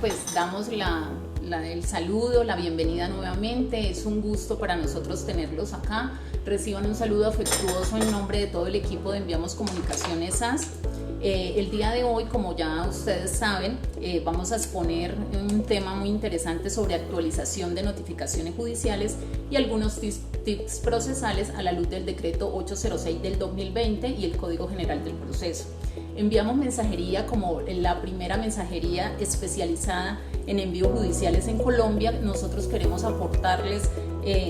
pues damos el saludo, la bienvenida nuevamente. Es un gusto para nosotros tenerlos acá. Reciban un saludo afectuoso en nombre de todo el equipo de Enviamos Comunicaciones SAS. El día de hoy, como ya ustedes saben, vamos a exponer un tema muy interesante sobre actualización de notificaciones judiciales y algunos tips procesales a la luz del decreto 806 del 2020 y el Código General del Proceso. Enviamos Mensajería como la primera mensajería especializada en envíos judiciales en Colombia. Nosotros queremos aportarles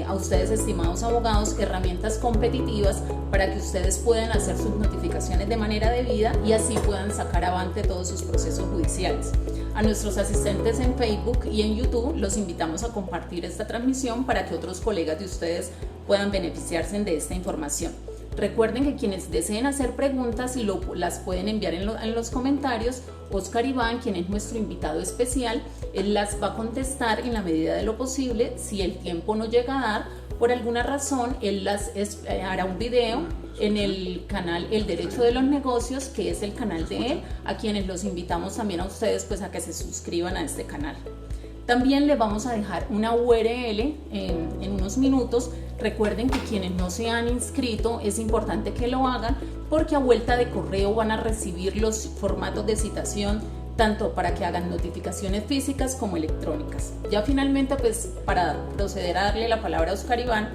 a ustedes, estimados abogados, herramientas competitivas para que ustedes puedan hacer sus notificaciones de manera debida y así puedan sacar avante todos sus procesos judiciales. A nuestros asistentes en Facebook y en YouTube los invitamos a compartir esta transmisión para que otros colegas de ustedes puedan beneficiarse de esta información. Recuerden que quienes deseen hacer preguntas las pueden enviar en los comentarios. Oscar Iván, quien es nuestro invitado especial, él las va a contestar en la medida de lo posible. Si el tiempo no llega a dar, por alguna razón, él hará un video en el canal El Derecho de los Negocios, que es el canal de él, a quienes los invitamos también a ustedes pues a que se suscriban a este canal. También les vamos a dejar una URL en unos minutos. Recuerden que quienes no se han inscrito es importante que lo hagan porque a vuelta de correo van a recibir los formatos de citación tanto para que hagan notificaciones físicas como electrónicas. Ya finalmente, pues para proceder a darle la palabra a Oscar Iván,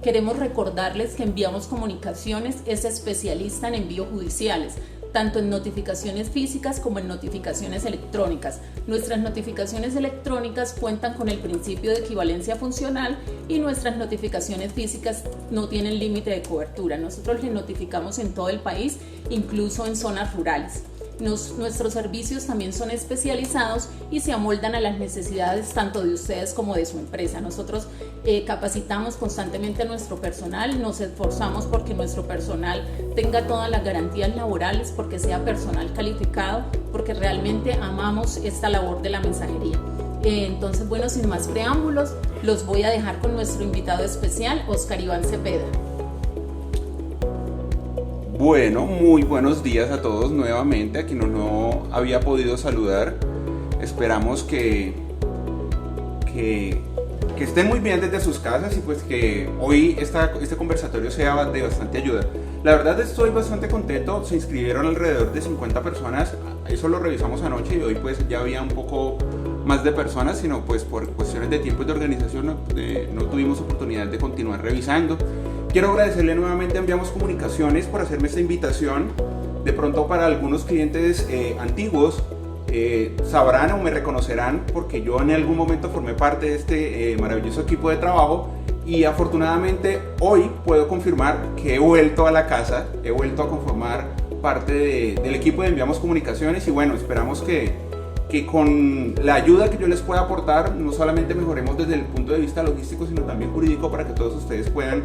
queremos recordarles que Enviamos Comunicaciones es especialista en envíos judiciales, tanto en notificaciones físicas como en notificaciones electrónicas. Nuestras notificaciones electrónicas cuentan con el principio de equivalencia funcional y nuestras notificaciones físicas no tienen límite de cobertura. Nosotros les notificamos en todo el país, incluso en zonas rurales. Nuestros servicios también son especializados y se amoldan a las necesidades tanto de ustedes como de su empresa. Nosotros capacitamos constantemente a nuestro personal, nos esforzamos porque nuestro personal tenga todas las garantías laborales, porque sea personal calificado, porque realmente amamos esta labor de la mensajería. Entonces, bueno, sin más preámbulos, los voy a dejar con nuestro invitado especial, Oscar Iván Cepeda. Bueno, muy buenos días a todos nuevamente, a quien no había podido saludar. Esperamos que estén muy bien desde sus casas y pues que hoy este conversatorio sea de bastante ayuda. La verdad estoy bastante contento, se inscribieron alrededor de 50 personas, eso lo revisamos anoche y hoy pues ya había un poco más de personas, sino pues por cuestiones de tiempo y de organización no tuvimos oportunidad de continuar revisando. Quiero agradecerle nuevamente a Enviamos Comunicaciones por hacerme esta invitación. De pronto para algunos clientes antiguos sabrán o me reconocerán porque yo en algún momento formé parte de este maravilloso equipo de trabajo y afortunadamente hoy puedo confirmar que he vuelto a la casa, he vuelto a conformar parte del equipo de Enviamos Comunicaciones y bueno, esperamos que con la ayuda que yo les pueda aportar, no solamente mejoremos desde el punto de vista logístico, sino también jurídico para que todos ustedes puedan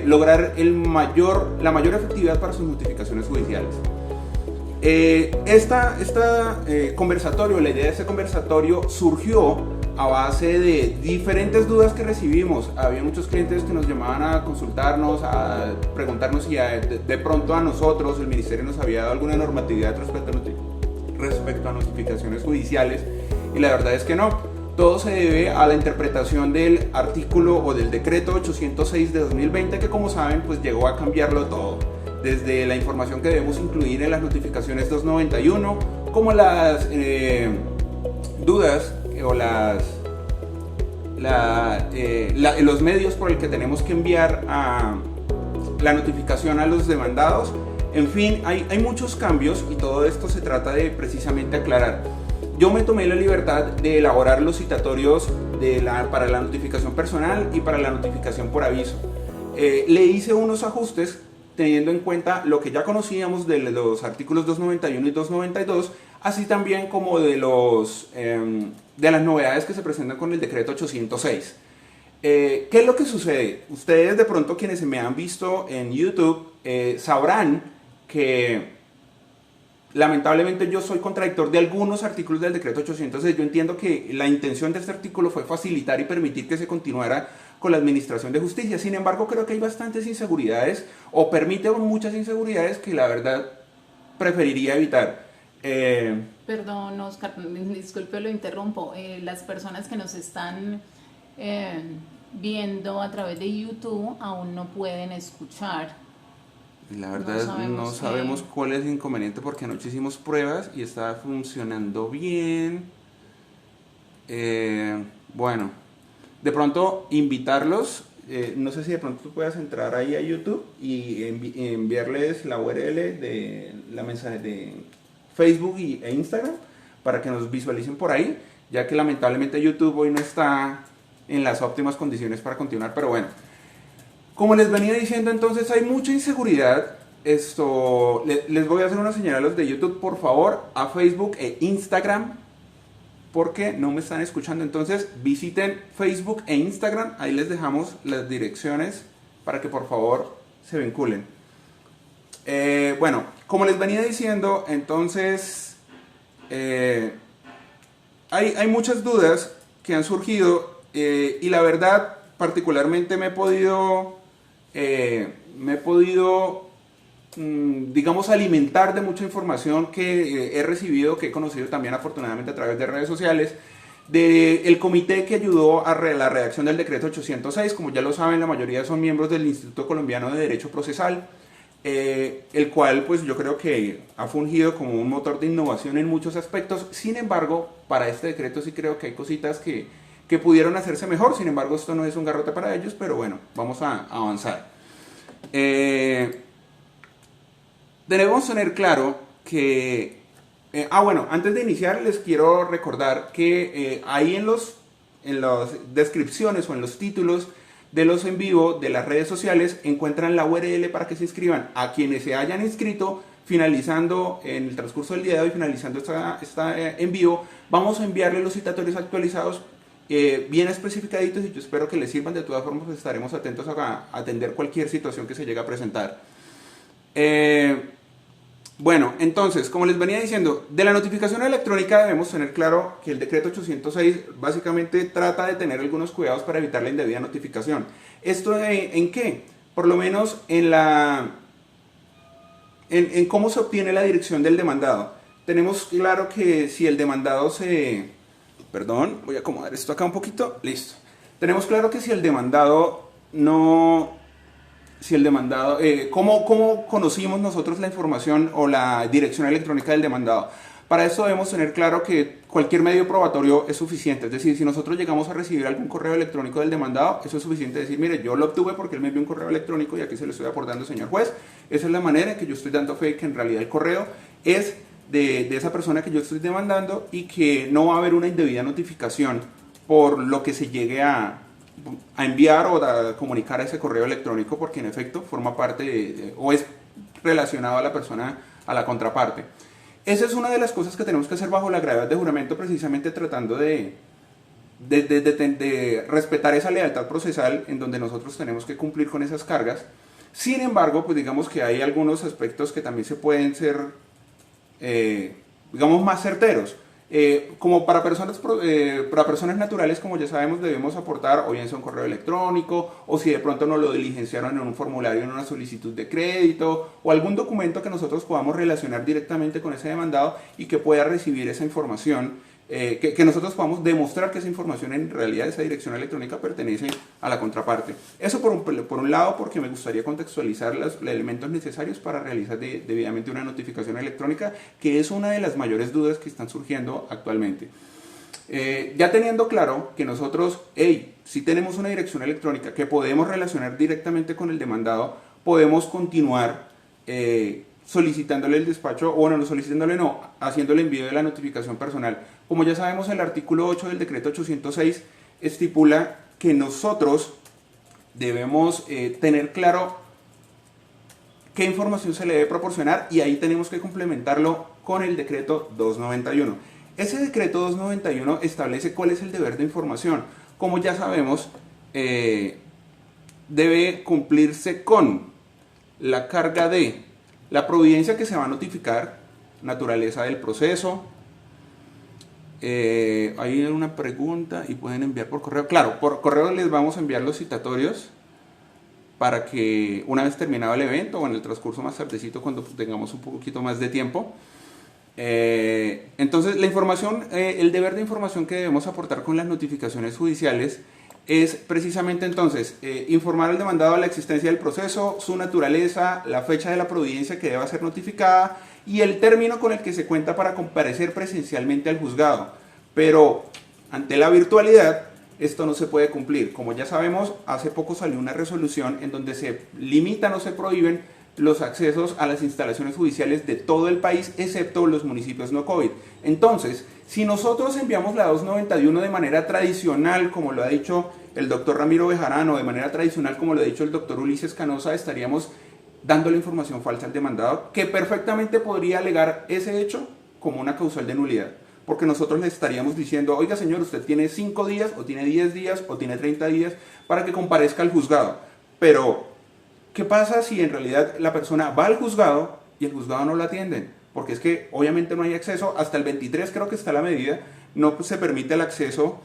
lograr la mayor efectividad para sus notificaciones judiciales. Conversatorio, la idea de este conversatorio surgió a base de diferentes dudas que recibimos. Había muchos clientes que nos llamaban a consultarnos, a preguntarnos si de pronto a nosotros el ministerio nos había dado alguna normatividad respecto a notificaciones judiciales y la verdad es que no. Todo se debe a la interpretación del artículo o del decreto 806 de 2020 que como saben pues llegó a cambiarlo todo. Desde la información que debemos incluir en las notificaciones 291 como las dudas o los medios por el que tenemos que enviar la notificación a los demandados. En fin, hay muchos cambios y todo esto se trata de precisamente aclarar. Yo me tomé la libertad de elaborar los citatorios para la notificación personal y para la notificación por aviso. Le hice unos ajustes teniendo en cuenta lo que ya conocíamos de los artículos 291 y 292, así también como de las novedades que se presentan con el decreto 806. ¿Qué es lo que sucede? Ustedes de pronto quienes me han visto en YouTube sabrán que lamentablemente yo soy contradictor de algunos artículos del decreto 806. Yo entiendo que la intención de este artículo fue facilitar y permitir que se continuara con la administración de justicia. Sin embargo, creo que hay bastantes inseguridades o permite muchas inseguridades que la verdad preferiría evitar. Perdón, Oscar, disculpe, lo interrumpo. Las personas que nos están viendo a través de YouTube aún no pueden escuchar. La verdad no sabemos cuál es el inconveniente porque anoche hicimos pruebas y estaba funcionando bien. Bueno, de pronto invitarlos, no sé si de pronto tú puedas entrar ahí a YouTube y enviarles la URL de la mensaje de Facebook e Instagram para que nos visualicen por ahí, ya que lamentablemente YouTube hoy no está en las óptimas condiciones para continuar, pero bueno. Como les venía diciendo, entonces hay mucha inseguridad. Les voy a hacer una señal a los de YouTube, por favor, a Facebook e Instagram, porque no me están escuchando. Entonces visiten Facebook e Instagram, ahí les dejamos las direcciones para que por favor se vinculen. Bueno, como les venía diciendo, entonces hay muchas dudas que han surgido y la verdad particularmente me he podido digamos, alimentar de mucha información que he recibido, que he conocido también afortunadamente a través de redes sociales, del comité que ayudó a la redacción del decreto 806. Como ya lo saben, la mayoría son miembros del Instituto Colombiano de Derecho Procesal, el cual pues yo creo que ha fungido como un motor de innovación en muchos aspectos. Sin embargo, para este decreto sí creo que hay cositas que pudieron hacerse mejor. Sin embargo, esto no es un garrote para ellos, pero bueno, vamos a avanzar. Debemos tener claro que bueno, antes de iniciar les quiero recordar que ahí en las descripciones o en los títulos de los en vivo de las redes sociales encuentran la URL para que se inscriban. A quienes se hayan inscrito, finalizando en el transcurso del día de hoy, finalizando esta en vivo, vamos a enviarles los citatorios actualizados bien especificaditos, y yo espero que les sirvan. De todas formas, pues estaremos atentos a atender cualquier situación que se llegue a presentar. Bueno, entonces, como les venía diciendo, de la notificación electrónica debemos tener claro que el decreto 806 básicamente trata de tener algunos cuidados para evitar la indebida notificación. ¿Esto en qué? Por lo menos en cómo se obtiene la dirección del demandado. Tenemos claro que si el demandado Perdón, voy a acomodar esto acá un poquito. Listo. Tenemos claro que si el demandado ¿cómo conocimos nosotros la información o la dirección electrónica del demandado? Para eso debemos tener claro que cualquier medio probatorio es suficiente. Es decir, si nosotros llegamos a recibir algún correo electrónico del demandado, eso es suficiente decir, mire, yo lo obtuve porque él me envió un correo electrónico y aquí se lo estoy aportando, señor juez. Esa es la manera en que yo estoy dando fe que en realidad el correo es de esa persona que yo estoy demandando y que no va a haber una indebida notificación por lo que se llegue a enviar o a comunicar a ese correo electrónico, porque en efecto forma parte o es relacionado a la persona, a la contraparte. Esa es una de las cosas que tenemos que hacer bajo la gravedad de juramento, precisamente tratando de respetar esa lealtad procesal en donde nosotros tenemos que cumplir con esas cargas. Sin embargo, pues digamos que hay algunos aspectos que también se pueden ser digamos más certeros. Como para personas naturales, como ya sabemos, debemos aportar o bien sea un correo electrónico, o si de pronto nos lo diligenciaron en un formulario, en una solicitud de crédito, o algún documento que nosotros podamos relacionar directamente con ese demandado y que pueda recibir esa información, que nosotros podamos demostrar que esa información en realidad, esa dirección electrónica pertenece a la contraparte. Eso por un lado, porque me gustaría contextualizar los elementos necesarios para realizar debidamente una notificación electrónica, que es una de las mayores dudas que están surgiendo actualmente. Ya teniendo claro que nosotros, si tenemos una dirección electrónica que podemos relacionar directamente con el demandado, podemos continuar solicitándole el despacho, o bueno, haciendo el envío de la notificación personal. Como ya sabemos, el artículo 8 del decreto 806 estipula que nosotros debemos tener claro qué información se le debe proporcionar, y ahí tenemos que complementarlo con el decreto 291. Ese decreto 291 establece cuál es el deber de información. Como ya sabemos, debe cumplirse con la carga de la providencia que se va a notificar, naturaleza del proceso. Hay una pregunta y pueden enviar por correo. Claro, por correo les vamos a enviar los citatorios para que una vez terminado el evento o en el transcurso más tardecito, cuando tengamos un poquito más de tiempo, Entonces, la información, el deber de información que debemos aportar con las notificaciones judiciales es precisamente entonces informar al demandado de la existencia del proceso, su naturaleza, la fecha de la providencia que deba ser notificada y el término con el que se cuenta para comparecer presencialmente al juzgado. Pero ante la virtualidad, esto no se puede cumplir. Como ya sabemos, hace poco salió una resolución en donde se limitan o se prohíben los accesos a las instalaciones judiciales de todo el país, excepto los municipios no COVID. Entonces, si nosotros enviamos la 291 de manera tradicional, como lo ha dicho el doctor Ramiro Bejarano, de manera tradicional, como lo ha dicho el doctor Ulises Canosa, estaríamos dando la información falsa al demandado, que perfectamente podría alegar ese hecho como una causal de nulidad. Porque nosotros le estaríamos diciendo, oiga señor, usted tiene 5 días, o tiene 10 días, o tiene 30 días para que comparezca al juzgado. Pero, ¿qué pasa si en realidad la persona va al juzgado y el juzgado no la atienden? Porque es que obviamente no hay acceso, hasta el 23 creo que está la medida, no se permite el acceso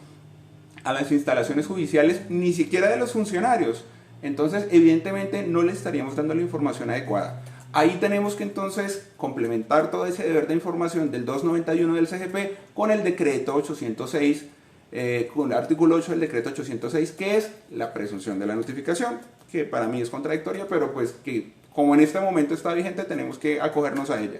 a las instalaciones judiciales, ni siquiera de los funcionarios. Entonces, evidentemente no le estaríamos dando la información adecuada. Ahí tenemos que entonces complementar todo ese deber de información del 291 del CGP con el decreto 806, con el artículo 8 del decreto 806, que es la presunción de la notificación, que para mí es contradictoria, pero pues que como en este momento está vigente tenemos que acogernos a ella.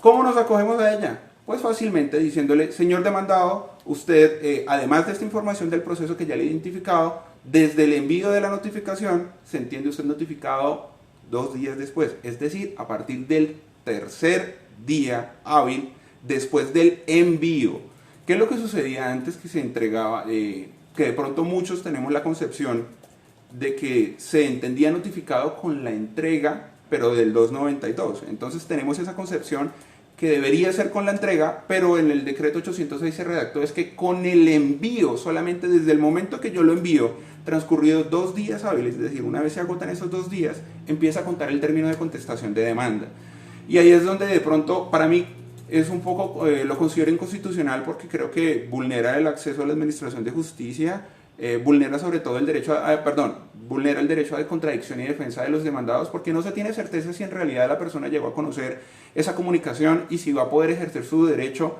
¿Cómo nos acogemos a ella? Pues fácilmente diciéndole, señor demandado, usted, además de esta información del proceso que ya le he identificado, desde el envío de la notificación, se entiende usted notificado 2 días después, es decir, a partir del tercer día hábil después del envío. ¿Qué es lo que sucedía antes que se entregaba? Que de pronto muchos tenemos la concepción de que se entendía notificado con la entrega, pero del 292. Entonces tenemos esa concepción que debería ser con la entrega, pero en el decreto 806 se redactó es que con el envío, solamente desde el momento que yo lo envío, transcurridos 2 días hábiles, es decir, una vez se agotan esos 2 días, empieza a contar el término de contestación de demanda. Y ahí es donde de pronto, para mí, es un poco, lo considero inconstitucional porque creo que vulnera el acceso a la administración de justicia, vulnera sobre todo el derecho vulnera el derecho de contradicción y defensa de los demandados porque no se tiene certeza si en realidad la persona llegó a conocer esa comunicación y si va a poder ejercer su derecho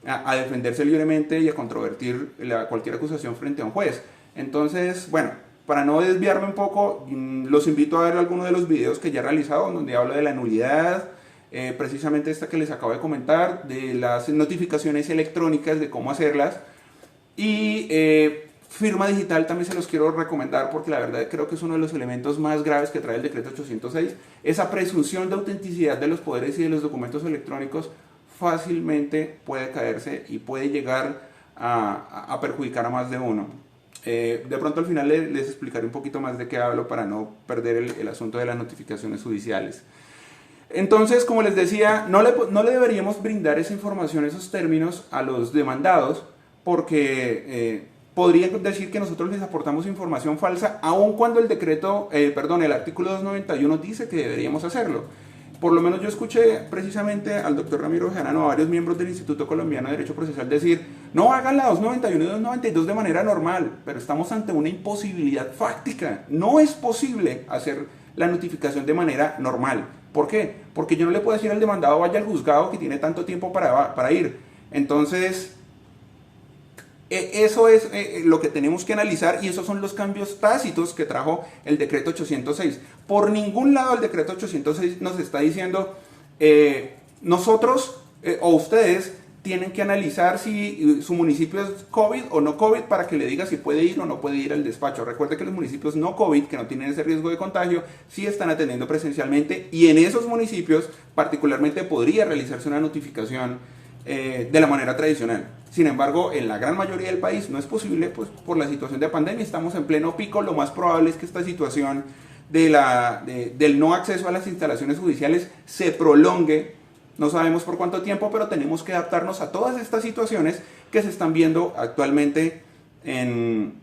a defenderse libremente y a controvertir cualquier acusación frente a un juez. Entonces, bueno, para no desviarme un poco, los invito a ver algunos de los videos que ya he realizado donde hablo de la nulidad, precisamente esta que les acabo de comentar, de las notificaciones electrónicas, de cómo hacerlas, y firma digital también se los quiero recomendar porque la verdad creo que es uno de los elementos más graves que trae el decreto 806. Esa presunción de autenticidad de los poderes y de los documentos electrónicos fácilmente puede caerse y puede llegar a perjudicar a más de uno. De pronto al final les explicaré un poquito más de qué hablo para no perder el asunto de las notificaciones judiciales. Entonces, como les decía, no le deberíamos brindar esa información, esos términos a los demandados porque podrían decir que nosotros les aportamos información falsa, aun cuando el artículo 291 dice que deberíamos hacerlo. Por lo menos yo escuché precisamente al doctor Ramiro Bejarano, a varios miembros del Instituto Colombiano de Derecho Procesal decir, no hagan la 291 y 292 de manera normal, pero estamos ante una imposibilidad fáctica. No es posible hacer la notificación de manera normal. ¿Por qué? Porque yo no le puedo decir al demandado vaya al juzgado que tiene tanto tiempo para ir. Entonces, eso es lo que tenemos que analizar y esos son los cambios tácitos que trajo el decreto 806. Por ningún lado el decreto 806 nos está diciendo nosotros o ustedes tienen que analizar si su municipio es COVID o no COVID para que le diga si puede ir o no puede ir al despacho. Recuerde que los municipios no COVID, que no tienen ese riesgo de contagio, sí están atendiendo presencialmente y en esos municipios particularmente podría realizarse una notificación de la manera tradicional. Sin embargo, en la gran mayoría del país no es posible, pues por la situación de pandemia, estamos en pleno pico, lo más probable es que esta situación del no acceso a las instalaciones judiciales se prolongue, no sabemos por cuánto tiempo, pero tenemos que adaptarnos a todas estas situaciones que se están viendo actualmente en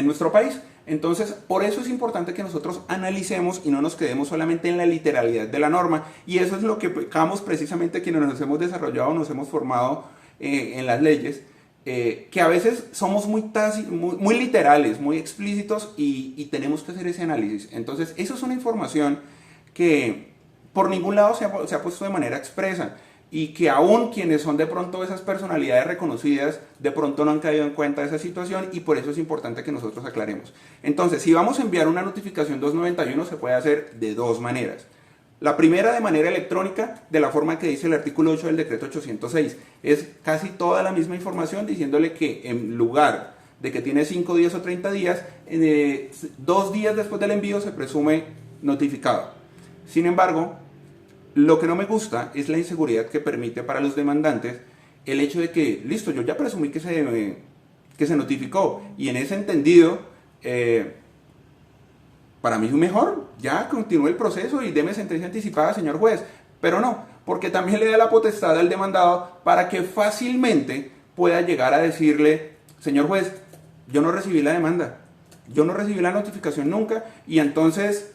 nuestro país. Entonces, por eso es importante que nosotros analicemos y no nos quedemos solamente en la literalidad de la norma. Y eso es lo que pecamos precisamente quienes nos hemos desarrollado, nos hemos formado en las leyes, que a veces somos muy literales, muy explícitos y tenemos que hacer ese análisis. Entonces, eso es una información que por ningún lado se ha puesto de manera expresa. y que aún quienes son de pronto esas personalidades reconocidas, de pronto no han caído en cuenta de esa situación y por eso es importante que nosotros aclaremos. Entonces, si vamos a enviar una notificación 291 se puede hacer de dos maneras. La primera de manera electrónica, de la forma que dice el artículo 8 del decreto 806. Es casi toda la misma información diciéndole que en lugar de que tiene 5 días o 30 días, 2 días después del envío se presume notificado. Sin embargo, lo que no me gusta es la inseguridad que permite para los demandantes el hecho de que, listo, yo ya presumí que se notificó y en ese entendido, para mí es mejor, ya continúe el proceso y deme sentencia anticipada, señor juez, pero no, porque también le da la potestad al demandado para que fácilmente pueda llegar a decirle, señor juez, yo no recibí la demanda, yo no recibí la notificación nunca y entonces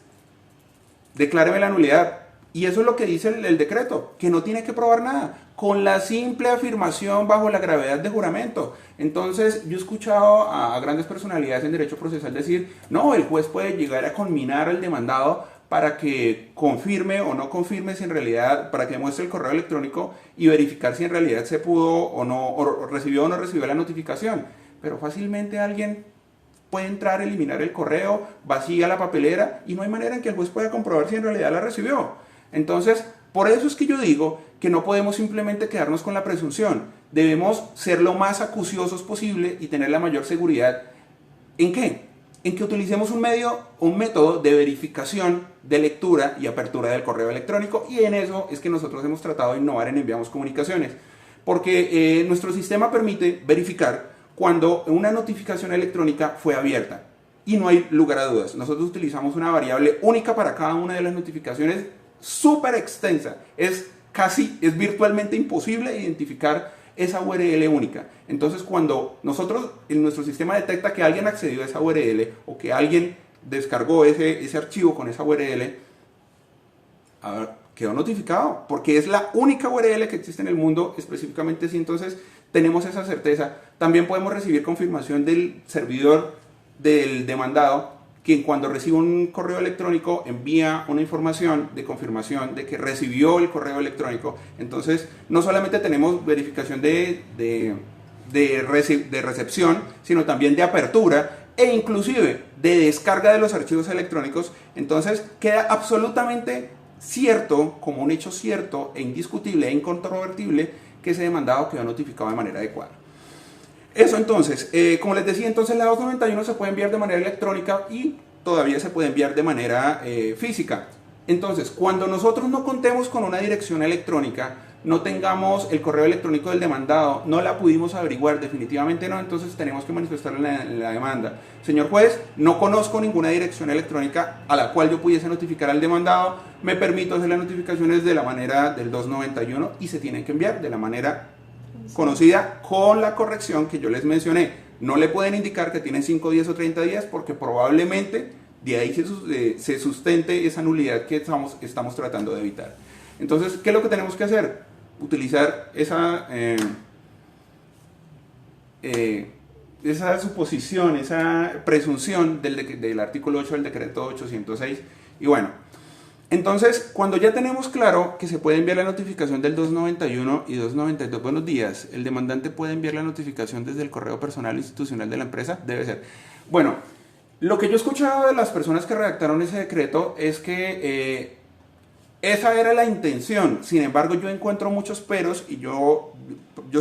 decláreme la nulidad. Y eso es lo que dice el decreto, que no tiene que probar nada, con la simple afirmación bajo la gravedad de juramento. Entonces, yo he escuchado a grandes personalidades en derecho procesal decir, no, el juez puede llegar a conminar al demandado para que confirme o no confirme si en realidad, para que muestre el correo electrónico y verificar si en realidad se pudo o no, o recibió o no recibió la notificación. Pero fácilmente alguien puede entrar, eliminar el correo, vacía la papelera y no hay manera en que el juez pueda comprobar si en realidad la recibió. Entonces, por eso es que yo digo que no podemos simplemente quedarnos con la presunción. Debemos ser lo más acuciosos posible y tener la mayor seguridad. ¿En qué? En que utilicemos un método de verificación, de lectura y apertura del correo electrónico, y en eso es que nosotros hemos tratado de innovar en Enviamos Comunicaciones. Porque nuestro sistema permite verificar cuando una notificación electrónica fue abierta. Y no hay lugar a dudas. Nosotros utilizamos una variable única para cada una de las notificaciones, súper extensa, es virtualmente imposible identificar esa URL única. Entonces, cuando nosotros en nuestro sistema detecta que alguien accedió a esa URL o que alguien descargó ese archivo con esa URL, quedó notificado, porque es la única URL que existe en el mundo, específicamente si entonces tenemos esa certeza. También podemos recibir confirmación del servidor del demandado, quien cuando recibe un correo electrónico envía una información de confirmación de que recibió el correo electrónico. Entonces, no solamente tenemos verificación de recepción, sino también de apertura e inclusive de descarga de los archivos electrónicos. Entonces, queda absolutamente cierto, como un hecho cierto e indiscutible e incontrovertible, que ese demandado quedó notificado de manera adecuada. Eso entonces, como les decía, entonces la 291 se puede enviar de manera electrónica y todavía se puede enviar de manera física. Entonces, cuando nosotros no contemos con una dirección electrónica, no tengamos el correo electrónico del demandado, no la pudimos averiguar, definitivamente no, entonces tenemos que manifestar en la demanda. Señor juez, no conozco ninguna dirección electrónica a la cual yo pudiese notificar al demandado, me permito hacer las notificaciones de la manera del 291 y se tienen que enviar de la manera conocida con la corrección que yo les mencioné. No le pueden indicar que tienen 5 días o 30 días porque probablemente de ahí se sustente esa nulidad que estamos tratando de evitar. Entonces, ¿qué es lo que tenemos que hacer? Utilizar esa suposición, esa presunción del artículo 8 del decreto 806. Y bueno, entonces, cuando ya tenemos claro que se puede enviar la notificación del 291 y 292, buenos días, el demandante puede enviar la notificación desde el correo personal institucional de la empresa, debe ser. Bueno, lo que yo he escuchado de las personas que redactaron ese decreto es que esa era la intención. Sin embargo, yo encuentro muchos peros y yo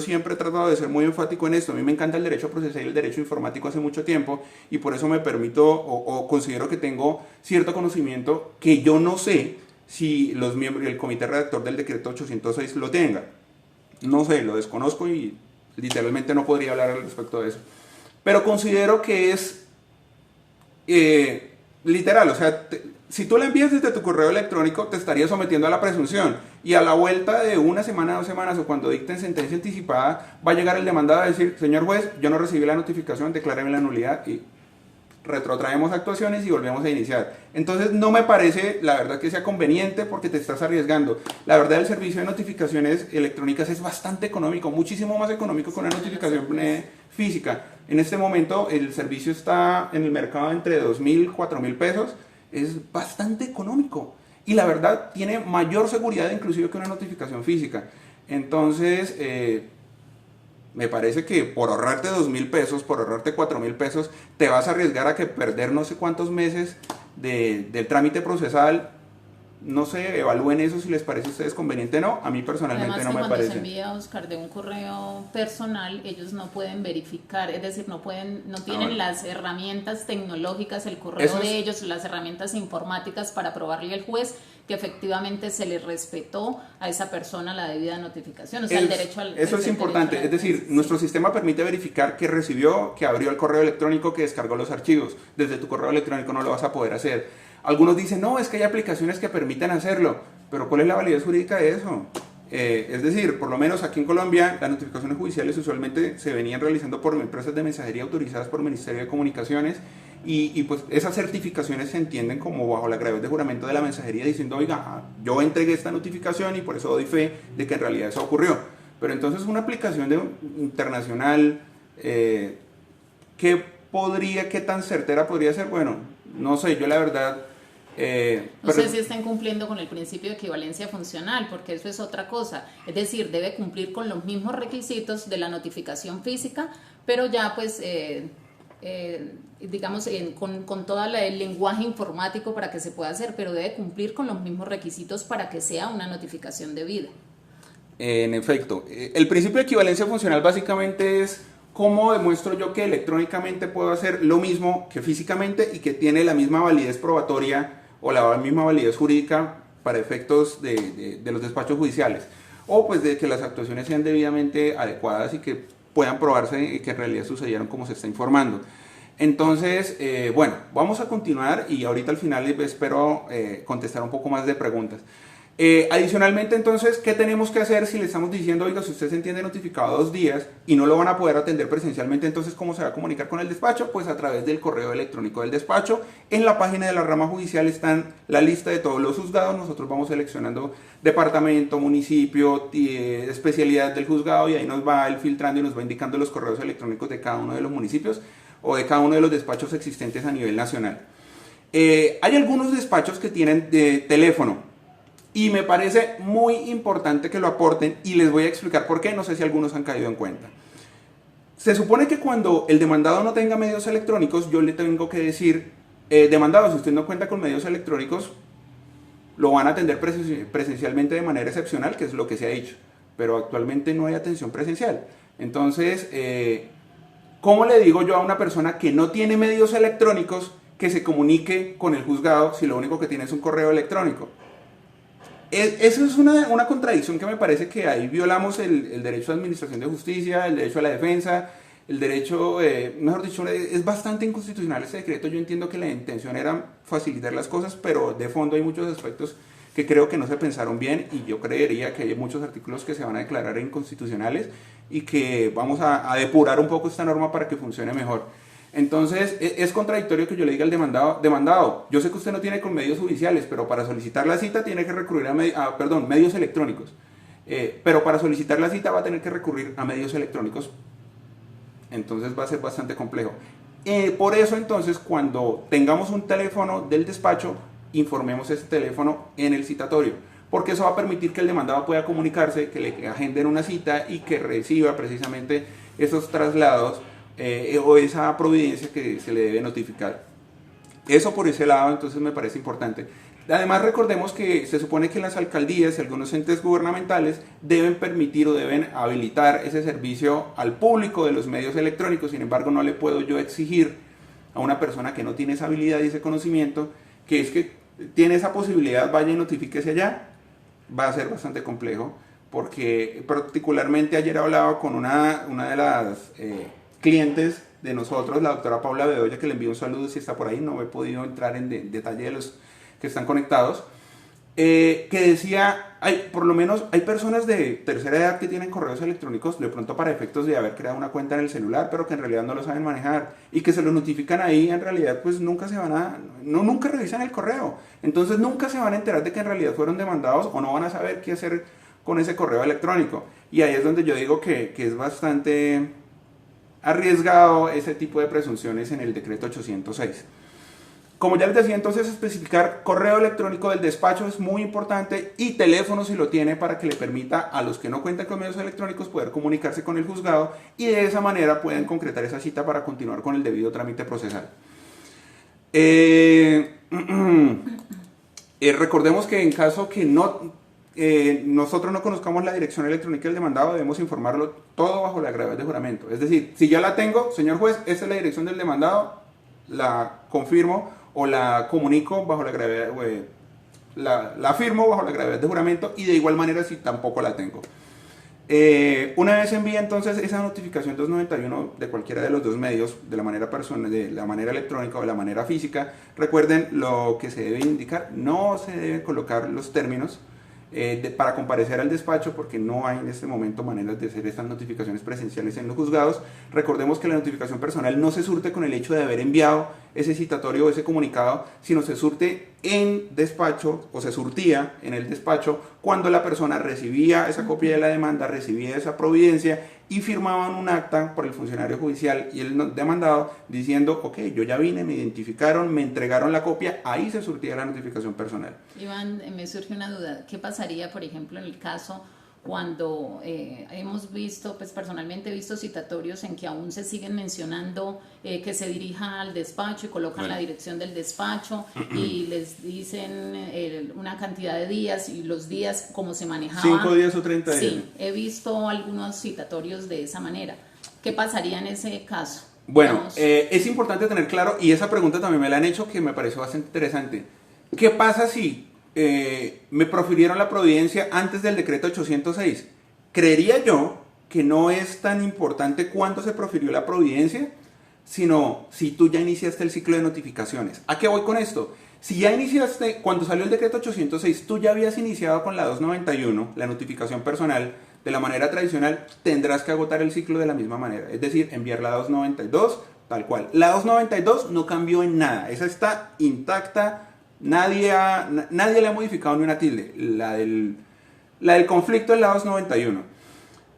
siempre he tratado de ser muy enfático en esto. A mí me encanta el derecho procesal y el derecho informático hace mucho tiempo y por eso me permito o considero que tengo cierto conocimiento que yo no sé si los miembros del comité redactor del decreto 806 lo tengan. No sé, lo desconozco y literalmente no podría hablar al respecto de eso. Pero considero que es literal, o sea, si tú la envías desde tu correo electrónico, te estarías sometiendo a la presunción. Y a la vuelta de una semana, 2 semanas, o cuando dicten sentencia anticipada, va a llegar el demandado a decir, señor juez, yo no recibí la notificación, decláreme la nulidad y retrotraemos actuaciones y volvemos a iniciar. Entonces no me parece, la verdad, que sea conveniente porque te estás arriesgando. La verdad, el servicio de notificaciones electrónicas es bastante económico, muchísimo más económico que una notificación física. En este momento el servicio está en el mercado entre 2.000, 4.000 pesos. Es bastante económico y la verdad tiene mayor seguridad inclusive que una notificación física. Entonces, me parece que por ahorrarte 2.000 pesos, por ahorrarte 4.000 pesos, te vas a arriesgar a que perder no sé cuántos meses del trámite procesal. No sé, evalúen eso si les parece a ustedes conveniente o no. A mí personalmente Además, no me cuando parece. se envía, Oscar, de un correo personal, ellos no pueden verificar, es decir, no tienen las herramientas tecnológicas, el correo de ellos, las herramientas informáticas para probarle al juez que efectivamente se le respetó a esa persona la debida notificación, o sea, el derecho al... Eso es importante, es decir, nuestro sistema permite verificar que recibió, que abrió el correo electrónico, que descargó los archivos. Desde tu correo electrónico no lo vas a poder hacer. Algunos dicen, no, es que hay aplicaciones que permiten hacerlo, pero ¿cuál es la validez jurídica de eso? Es decir, por lo menos aquí en Colombia, las notificaciones judiciales usualmente se venían realizando por empresas de mensajería autorizadas por el Ministerio de Comunicaciones y pues esas certificaciones se entienden como bajo la gravamen de juramento de la mensajería diciendo, oiga, yo entregué esta notificación y por eso doy fe de que en realidad eso ocurrió. Pero entonces una aplicación internacional, ¿qué tan certera podría ser? Bueno, no sé, yo la verdad... no sé si estén cumpliendo con el principio de equivalencia funcional, porque eso es otra cosa. Es decir, debe cumplir con los mismos requisitos de la notificación física, pero ya pues, digamos, con todo el lenguaje informático para que se pueda hacer, pero debe cumplir con los mismos requisitos para que sea una notificación debida. En efecto, el principio de equivalencia funcional básicamente es cómo demuestro yo que electrónicamente puedo hacer lo mismo que físicamente y que tiene la misma validez probatoria o la misma validez jurídica para efectos de los despachos judiciales, o pues de que las actuaciones sean debidamente adecuadas y que puedan probarse que en realidad sucedieron como se está informando. Entonces, bueno, vamos a continuar y ahorita al final espero contestar un poco más de preguntas. Adicionalmente, entonces, ¿qué tenemos que hacer si le estamos diciendo, oiga, si usted se entiende notificado 2 días y no lo van a poder atender presencialmente, entonces ¿cómo se va a comunicar con el despacho? Pues a través del correo electrónico del despacho. En la página de la rama judicial están la lista de todos los juzgados. Nosotros vamos seleccionando departamento, municipio, especialidad del juzgado y ahí nos va él filtrando y nos va indicando los correos electrónicos de cada uno de los municipios o de cada uno de los despachos existentes a nivel nacional. Hay algunos despachos que tienen teléfono. Y me parece muy importante que lo aporten y les voy a explicar por qué, no sé si algunos han caído en cuenta. Se supone que cuando el demandado no tenga medios electrónicos, yo le tengo que decir, demandado, si usted no cuenta con medios electrónicos, lo van a atender presencialmente de manera excepcional, que es lo que se ha dicho, pero actualmente no hay atención presencial. Entonces, ¿cómo le digo yo a una persona que no tiene medios electrónicos que se comunique con el juzgado si lo único que tiene es un correo electrónico? Eso es una contradicción que me parece que ahí violamos el derecho a administración de justicia, el derecho a la defensa, el derecho, mejor dicho, es bastante inconstitucional este decreto. Yo entiendo que la intención era facilitar las cosas, pero de fondo hay muchos aspectos que creo que no se pensaron bien y yo creería que hay muchos artículos que se van a declarar inconstitucionales y que vamos a depurar un poco esta norma para que funcione mejor. Entonces, es contradictorio que yo le diga al demandado, yo sé que usted no tiene con medios judiciales, pero para solicitar la cita tiene que recurrir a medios electrónicos. Pero para solicitar la cita va a tener que recurrir a medios electrónicos. Entonces va a ser bastante complejo. Por eso, entonces, cuando tengamos un teléfono del despacho, informemos ese teléfono en el citatorio. Porque eso va a permitir que el demandado pueda comunicarse, que le agenden una cita y que reciba precisamente esos traslados o esa providencia que se le debe notificar. Eso por ese lado, entonces me parece importante. Además, recordemos que se supone que las alcaldías y algunos entes gubernamentales deben permitir o deben habilitar ese servicio al público de los medios electrónicos. Sin embargo, no le puedo yo exigir a una persona que no tiene esa habilidad y ese conocimiento, que es que tiene esa posibilidad, vaya y notifíquese allá. Va a ser bastante complejo, porque particularmente ayer hablaba con una de las clientes de nosotros, la doctora Paula Bedoya, que le envío un saludo si está por ahí, no he podido entrar en detalle de los que están conectados, que decía, por lo menos hay personas de tercera edad que tienen correos electrónicos de pronto para efectos de haber creado una cuenta en el celular, pero que en realidad no lo saben manejar y que se lo notifican ahí, en realidad pues nunca revisan el correo, entonces nunca se van a enterar de que en realidad fueron demandados o no van a saber qué hacer con ese correo electrónico. Y ahí es donde yo digo que es bastante arriesgado ese tipo de presunciones en el decreto 806. Como ya les decía, entonces especificar correo electrónico del despacho es muy importante y teléfono si lo tiene para que le permita a los que no cuentan con medios electrónicos poder comunicarse con el juzgado y de esa manera pueden concretar esa cita para continuar con el debido trámite procesal. Recordemos que en caso que nosotros no conozcamos la dirección electrónica del demandado, debemos informarlo todo bajo la gravedad de juramento. Es decir, si ya la tengo, señor juez, esta es la dirección del demandado, la confirmo o la comunico bajo la gravedad, la firmo bajo la gravedad de juramento, y de igual manera si tampoco la tengo. Una vez envía entonces esa notificación 291 de cualquiera de los dos medios, de la manera personal, de la manera electrónica o de la manera física, recuerden lo que se debe indicar: no se deben colocar los términos para comparecer al despacho, porque no hay en este momento maneras de hacer estas notificaciones presenciales en los juzgados. Recordemos que la notificación personal no se surte con el hecho de haber enviado ese citatorio o ese comunicado, sino se surte en despacho, o se surtía en el despacho cuando la persona recibía esa copia de la demanda, recibía esa providencia y firmaban un acta por el funcionario judicial y el demandado diciendo: ok, yo ya vine, me identificaron, me entregaron la copia. Ahí se surtía la notificación personal. Iván, me surge una duda. ¿Qué pasaría, por ejemplo, en el caso cuando hemos visto, pues personalmente he visto citatorios en que aún se siguen mencionando que se dirija al despacho y colocan la dirección del despacho y les dicen una cantidad de días y los días como se manejaban? 5 días o 30 días. Sí, he visto algunos citatorios de esa manera. ¿Qué pasaría en ese caso? Bueno, es importante tener claro, y esa pregunta también me la han hecho, que me pareció bastante interesante. ¿Qué pasa si me profirieron la providencia antes del decreto 806? Creería yo que no es tan importante cuándo se profirió la providencia, sino si tú ya iniciaste el ciclo de notificaciones. ¿A qué voy con esto? Si ya iniciaste, cuando salió el decreto 806, tú ya habías iniciado con la 291, la notificación personal, de la manera tradicional, tendrás que agotar el ciclo de la misma manera. Es decir, enviar la 292 tal cual. La 292 no cambió en nada, esa está intacta. Nadie le ha modificado ni una tilde. La del conflicto es la 291.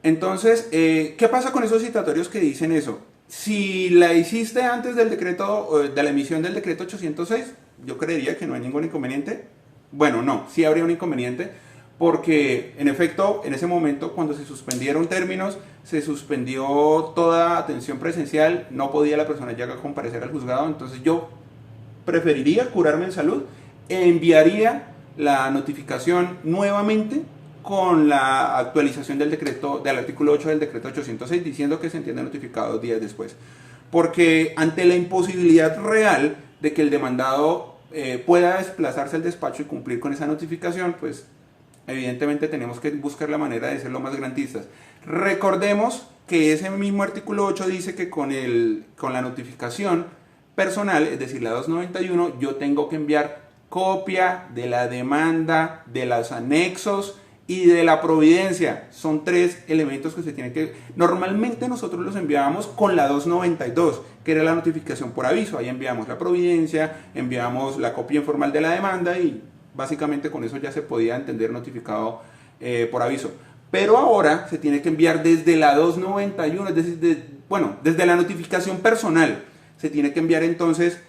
Entonces, ¿qué pasa con esos citatorios que dicen eso? Si la hiciste antes del decreto, de la emisión del decreto 806, yo creería que no hay ningún inconveniente. Bueno, no, sí habría un inconveniente, porque en efecto, en ese momento, cuando se suspendieron términos, se suspendió toda atención presencial, no podía la persona llegar a comparecer al juzgado. Entonces yo preferiría curarme en salud e enviaría la notificación nuevamente con la actualización del decreto, del artículo 8 del decreto 806, diciendo que se entiende notificado 2 días después. Porque ante la imposibilidad real de que el demandado pueda desplazarse al despacho y cumplir con esa notificación, pues evidentemente tenemos que buscar la manera de ser lo más garantistas. Recordemos que ese mismo artículo 8 dice que con la notificación personal, es decir, la 291, yo tengo que enviar copia de la demanda, de los anexos y de la providencia. Son 3 elementos que se tienen que... Normalmente nosotros los enviábamos con la 292, que era la notificación por aviso. Ahí enviamos la providencia, enviamos la copia informal de la demanda y básicamente con eso ya se podía entender notificado por aviso. Pero ahora se tiene que enviar desde la 291, es decir, desde la notificación personal. Se tiene que enviar entonces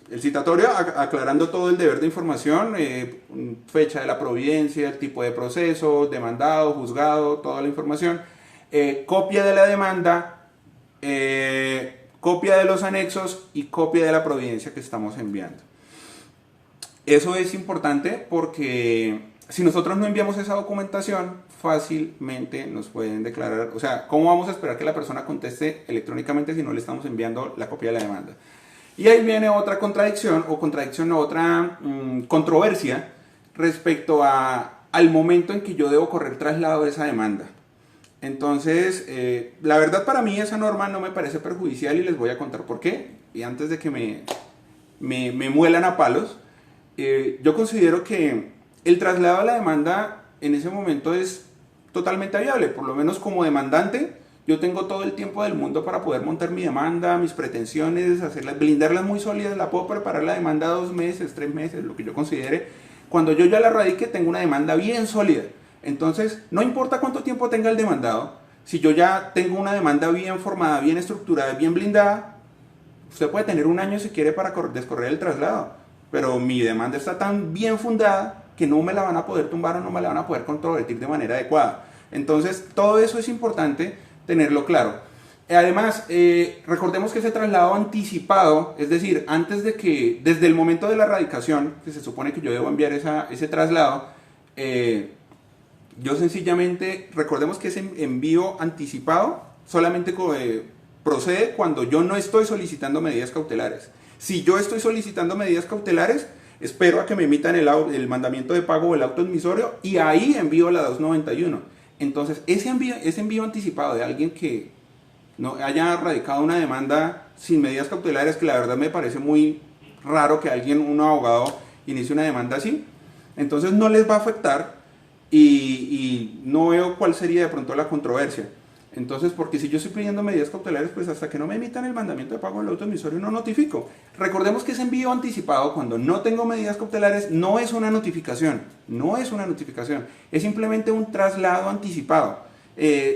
el citatorio aclarando todo el deber de información, fecha de la providencia, el tipo de proceso, demandado, juzgado, toda la información, copia de la demanda, copia de los anexos y copia de la providencia que estamos enviando. Eso es importante porque si nosotros no enviamos esa documentación, fácilmente nos pueden declarar, o sea, ¿cómo vamos a esperar que la persona conteste electrónicamente si no le estamos enviando la copia de la demanda? Y ahí viene otra controversia respecto al momento en que yo debo correr traslado de esa demanda. Entonces, la verdad para mí esa norma no me parece perjudicial y les voy a contar por qué. Y antes de que me muelan a palos, yo considero que el traslado de la demanda en ese momento es totalmente viable. Por lo menos como demandante, yo tengo todo el tiempo del mundo para poder montar mi demanda, mis pretensiones, blindarlas muy sólidas. La puedo preparar la demanda 2 meses, 3 meses, lo que yo considere. Cuando yo ya la radique, tengo una demanda bien sólida. Entonces, no importa cuánto tiempo tenga el demandado, si yo ya tengo una demanda bien formada, bien estructurada, bien blindada, Usted puede tener un año si quiere para descorrer el traslado, pero mi demanda está tan bien fundada que no me la van a poder tumbar o no me la van a poder controvertir de manera adecuada. Entonces, todo eso es importante tenerlo claro. Además, recordemos que ese traslado anticipado, es decir, antes de que, desde el momento de la radicación, que se supone que yo debo enviar ese traslado, yo sencillamente, recordemos que ese envío anticipado solamente procede cuando yo no estoy solicitando medidas cautelares. Si yo estoy solicitando medidas cautelares, espero a que me emitan el mandamiento de pago o el auto admisorio y ahí envío la 291. Entonces, ese envío anticipado de alguien que no haya radicado una demanda sin medidas cautelares, que la verdad me parece muy raro que un abogado inicie una demanda así, entonces no les va a afectar y no veo cuál sería de pronto la controversia. Entonces, porque si yo estoy pidiendo medidas cautelares, pues hasta que no me emitan el mandamiento de pago del auto admisorio no notifico. Recordemos que ese envío anticipado, cuando no tengo medidas cautelares, no es una notificación, es simplemente un traslado anticipado.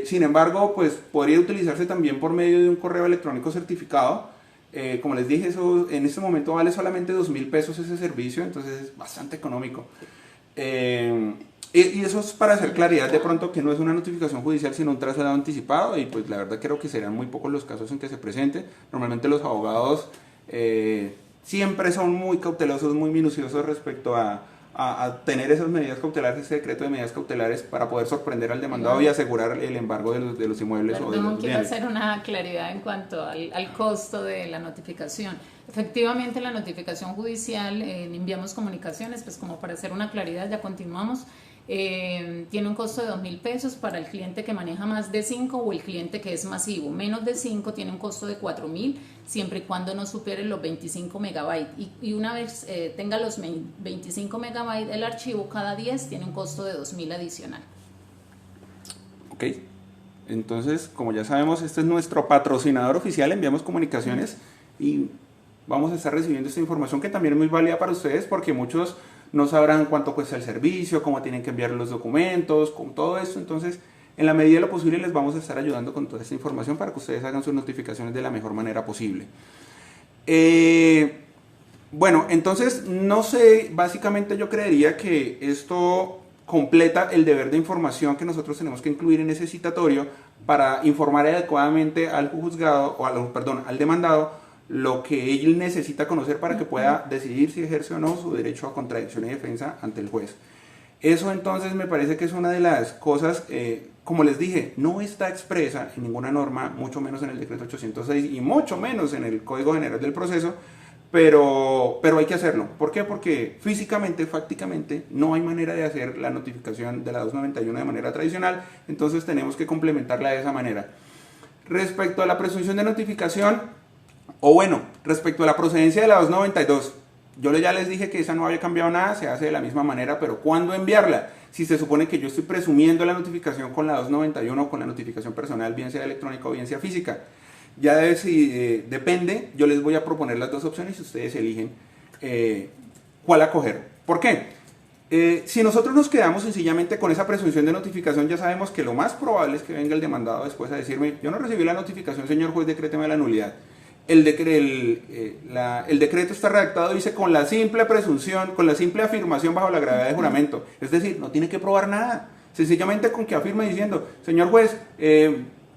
Sin embargo, pues podría utilizarse también por medio de un correo electrónico certificado. Como les dije, eso en este momento vale solamente 2.000 pesos ese servicio, entonces es bastante económico. Y eso es para hacer claridad de pronto que no es una notificación judicial sino un traslado anticipado, y pues la verdad creo que serán muy pocos los casos en que se presente. Normalmente los abogados siempre son muy cautelosos, muy minuciosos respecto a tener esas medidas cautelares, ese decreto de medidas cautelares para poder sorprender al demandado y asegurar el embargo de los inmuebles. Perdón, o de los quiero bienes. hacer una claridad en cuanto al costo de la notificación. Efectivamente, la notificación judicial en Enviamos Comunicaciones, pues como para hacer una claridad, ya continuamos, tiene un costo de 2.000 pesos para el cliente que maneja más de 5 o el cliente que es masivo. Menos de 5 tiene un costo de 4.000, siempre y cuando no supere los 25 megabytes. Y una vez tenga los 25 megabytes, el archivo cada 10 tiene un costo de 2.000 adicional. Ok, entonces como ya sabemos, este es nuestro patrocinador oficial, Enviamos Comunicaciones, y vamos a estar recibiendo esta información que también es muy válida para ustedes, porque muchos no sabrán cuánto cuesta el servicio, cómo tienen que enviar los documentos, con todo esto. Entonces, en la medida de lo posible les vamos a estar ayudando con toda esta información para que ustedes hagan sus notificaciones de la mejor manera posible. Bueno, entonces, no sé, básicamente yo creería que esto completa el deber de información que nosotros tenemos que incluir en ese citatorio para informar adecuadamente al juzgado, o al demandado, lo que él necesita conocer para que pueda decidir si ejerce o no su derecho a contradicción y defensa ante el juez. Eso entonces me parece que es una de las cosas, como les dije, no está expresa en ninguna norma, mucho menos en el decreto 806 y mucho menos en el Código General del Proceso, pero hay que hacerlo. ¿Por qué? Porque físicamente, fácticamente, no hay manera de hacer la notificación de la 291 de manera tradicional, entonces tenemos que complementarla de esa manera. Respecto a la presunción de notificación, o bueno, respecto a la procedencia de la 292, yo ya les dije que esa no había cambiado nada, se hace de la misma manera, pero ¿cuándo enviarla? Si se supone que yo estoy presumiendo la notificación con la 291 o con la notificación personal, bien sea electrónica o bien sea física. Ya depende, yo les voy a proponer las dos opciones y ustedes eligen cuál acoger. ¿Por qué? Si nosotros nos quedamos sencillamente con esa presunción de notificación, ya sabemos que lo más probable es que venga el demandado después a decirme: yo no recibí la notificación, señor juez, decréteme la nulidad. El decreto está redactado, dice, con la simple presunción, con la simple afirmación bajo la gravedad de juramento. Es decir, no tiene que probar nada. Sencillamente con que afirme diciendo: señor juez,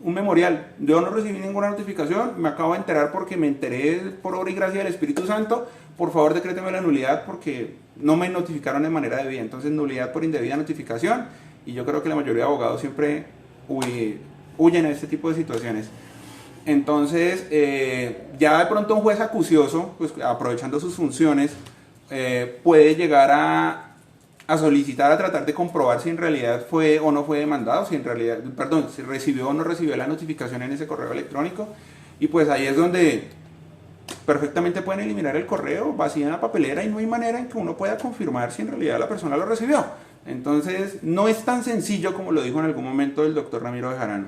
un memorial, yo no recibí ninguna notificación, me acabo de enterar porque me enteré por obra y gracia del Espíritu Santo, por favor decréteme la nulidad porque no me notificaron de manera debida. Entonces, nulidad por indebida notificación, y yo creo que la mayoría de abogados siempre huyen a este tipo de situaciones. Entonces, ya de pronto un juez acucioso, pues aprovechando sus funciones, puede llegar a solicitar, a tratar de comprobar si en realidad fue o no fue demandado, si recibió o no recibió la notificación en ese correo electrónico, y pues ahí es donde perfectamente pueden eliminar el correo, vacían la papelera y no hay manera en que uno pueda confirmar si en realidad la persona lo recibió. Entonces, no es tan sencillo como lo dijo en algún momento el doctor Ramiro Bejarano.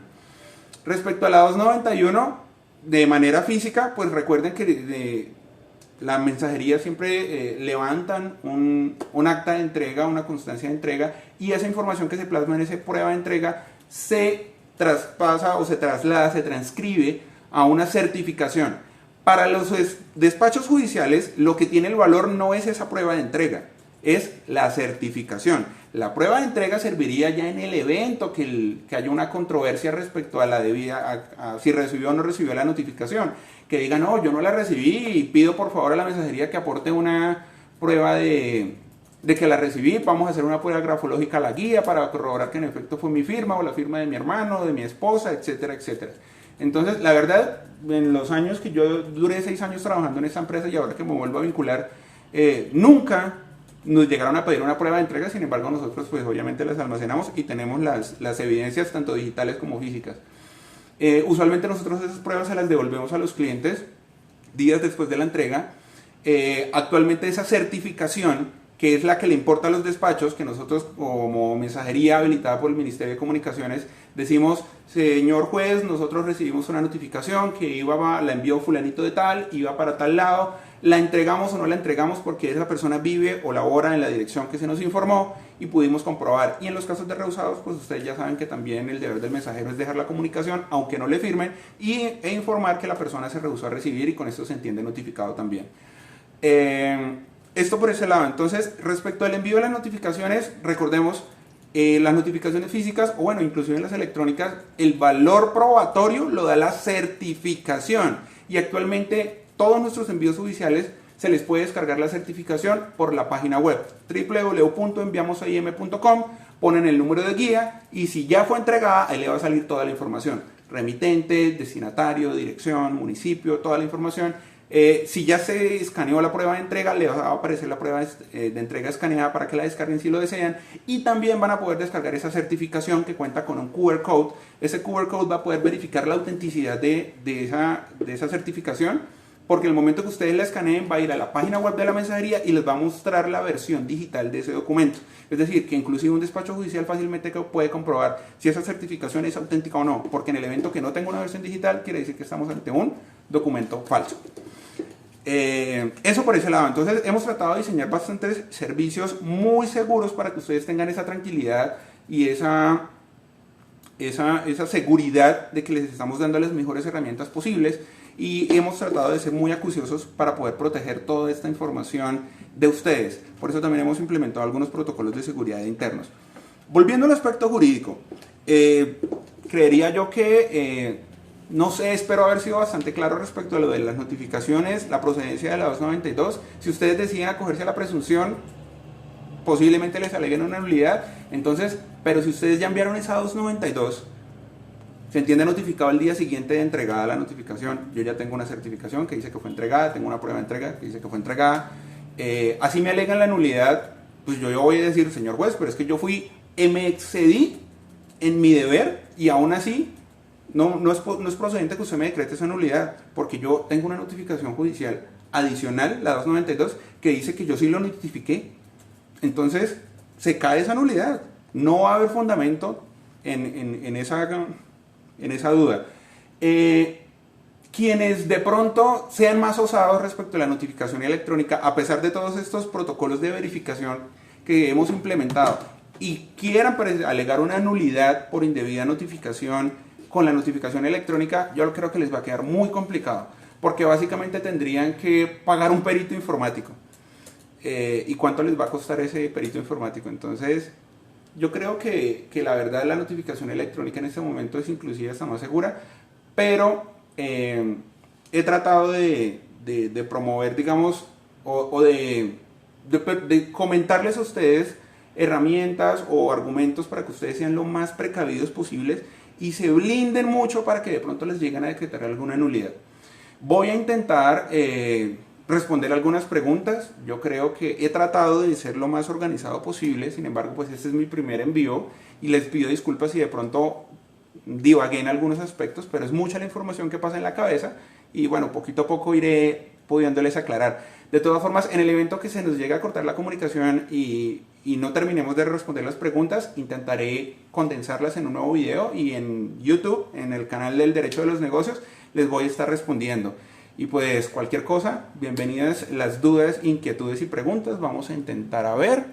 Respecto a la 291, de manera física, pues recuerden que la mensajería siempre levantan un acta de entrega, una constancia de entrega, y esa información que se plasma en esa prueba de entrega se traspasa o se traslada, se transcribe a una certificación. Para los despachos judiciales, lo que tiene el valor no es esa prueba de entrega, es la certificación. La prueba de entrega serviría ya en el evento que haya una controversia respecto a la debida, a si recibió o no recibió la notificación. Que diga, no, yo no la recibí y pido por favor a la mensajería que aporte una prueba de que la recibí. Vamos a hacer una prueba grafológica a la guía para corroborar que en efecto fue mi firma o la firma de mi hermano, de mi esposa, etcétera, etcétera. Entonces, la verdad, en los años que yo duré 6 años trabajando en esta empresa y ahora que me vuelvo a vincular, nunca nos llegaron a pedir una prueba de entrega. Sin embargo, nosotros pues obviamente las almacenamos y tenemos las evidencias tanto digitales como físicas. Usualmente nosotros esas pruebas se las devolvemos a los clientes días después de la entrega. Actualmente esa certificación, que es la que le importa a los despachos, que nosotros como mensajería habilitada por el Ministerio de Comunicaciones decimos, señor juez, nosotros recibimos una notificación que la envió fulanito de tal, iba para tal lado, la entregamos o no la entregamos porque esa persona vive o labora en la dirección que se nos informó y pudimos comprobar. Y en los casos de rehusados, pues ustedes ya saben que también el deber del mensajero es dejar la comunicación, aunque no le firmen, e informar que la persona se rehusó a recibir y con esto se entiende notificado también. Esto por ese lado. Entonces, respecto al envío de las notificaciones, recordemos, las notificaciones físicas, o bueno, inclusive las electrónicas, el valor probatorio lo da la certificación. Y actualmente todos nuestros envíos judiciales se les puede descargar la certificación por la página web www.enviamosim.com, ponen el número de guía y si ya fue entregada, ahí le va a salir toda la información. Remitente, destinatario, dirección, municipio, toda la información. Si ya se escaneó la prueba de entrega, le va a aparecer la prueba de entrega escaneada para que la descarguen si lo desean, y también van a poder descargar esa certificación que cuenta con un QR code. Ese QR code va a poder verificar la autenticidad de esa certificación, porque en el momento que ustedes la escaneen va a ir a la página web de la mensajería y les va a mostrar la versión digital de ese documento. Es decir, que inclusive un despacho judicial fácilmente puede comprobar si esa certificación es auténtica o no, porque en el evento que no tenga una versión digital quiere decir que estamos ante un documento falso. Eso por ese lado. Entonces hemos tratado de diseñar bastantes servicios muy seguros para que ustedes tengan esa tranquilidad y esa seguridad de que les estamos dando las mejores herramientas posibles, y hemos tratado de ser muy acuciosos para poder proteger toda esta información de ustedes. Por eso también hemos implementado algunos protocolos de seguridad internos. Volviendo al aspecto jurídico, creería yo que no sé, espero haber sido bastante claro respecto a lo de las notificaciones, la procedencia de la 292. Si ustedes deciden acogerse a la presunción, posiblemente les aleguen una nulidad. Entonces, pero si ustedes ya enviaron esa 292, se entiende notificado el día siguiente de entregada la notificación. Yo ya tengo una certificación que dice que fue entregada, tengo una prueba de entrega que dice que fue entregada. Así me alegan la nulidad, pues yo voy a decir, señor juez, pero es que yo me excedí en mi deber y aún así no es procedente que usted me decrete esa nulidad, porque yo tengo una notificación judicial adicional, la 292, que dice que yo sí lo notifiqué. Entonces, se cae esa nulidad. No va a haber fundamento en esa duda. Quienes de pronto sean más osados respecto a la notificación electrónica, a pesar de todos estos protocolos de verificación que hemos implementado, y quieran alegar una nulidad por indebida notificación con la notificación electrónica, yo creo que les va a quedar muy complicado, porque básicamente tendrían que pagar un perito informático. ¿Y cuánto les va a costar ese perito informático? Entonces, yo creo que la verdad la notificación electrónica en este momento es inclusive hasta más segura, pero he tratado de promover, digamos, o de comentarles a ustedes herramientas o argumentos para que ustedes sean lo más precavidos posibles y se blinden mucho para que de pronto les lleguen a decretar alguna nulidad. Voy a intentar responder algunas preguntas. Yo creo que he tratado de ser lo más organizado posible, sin embargo, pues este es mi primer envío y les pido disculpas si de pronto divagué en algunos aspectos, pero es mucha la información que pasa en la cabeza y bueno, poquito a poco iré pudiéndoles aclarar. De todas formas, en el evento que se nos llegue a cortar la comunicación y no terminemos de responder las preguntas, intentaré condensarlas en un nuevo video y en YouTube, en el canal del Derecho de los Negocios, les voy a estar respondiendo. Y pues cualquier cosa, bienvenidas las dudas, inquietudes y preguntas. Vamos a intentar a ver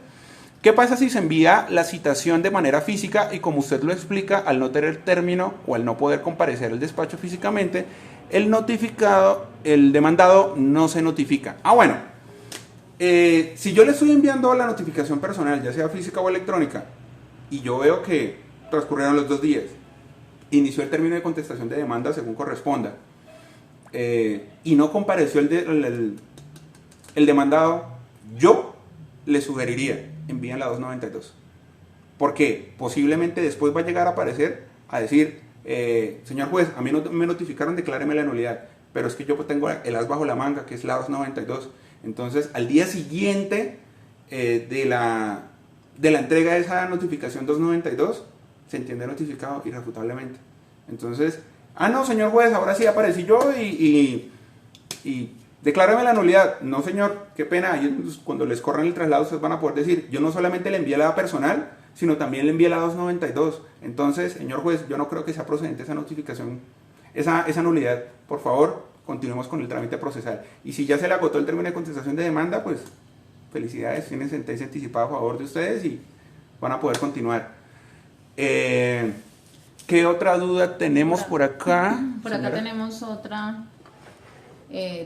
¿Qué pasa si se envía la citación de manera física y como usted lo explica, al no tener término o al no poder comparecer al despacho físicamente, el notificado, el demandado no se notifica? Bueno, si yo le estoy enviando la notificación personal, ya sea física o electrónica, y yo veo que transcurrieron los 2 días, inició el término de contestación de demanda según corresponda, y no compareció el demandado, yo le sugeriría envíen la 292, porque posiblemente después va a llegar a aparecer a decir, señor juez, a mí no me notificaron, decláreme la nulidad, pero es que yo tengo el as bajo la manga, que es la 292. Entonces al día siguiente de la entrega de esa notificación 292 se entiende notificado irrefutablemente. Entonces, no señor juez, ahora sí aparecí yo y decláreme la nulidad. No señor, qué pena, cuando les corran el traslado ustedes van a poder decir, yo no solamente le envié la personal, sino también le envié la 292. Entonces, señor juez, yo no creo que sea procedente esa notificación, esa nulidad. Por favor, continuemos con el trámite procesal. Y si ya se le agotó el término de contestación de demanda, pues felicidades, tienen sentencia anticipada a favor de ustedes y van a poder continuar. ¿Qué otra duda tenemos por acá? Por acá tenemos otra.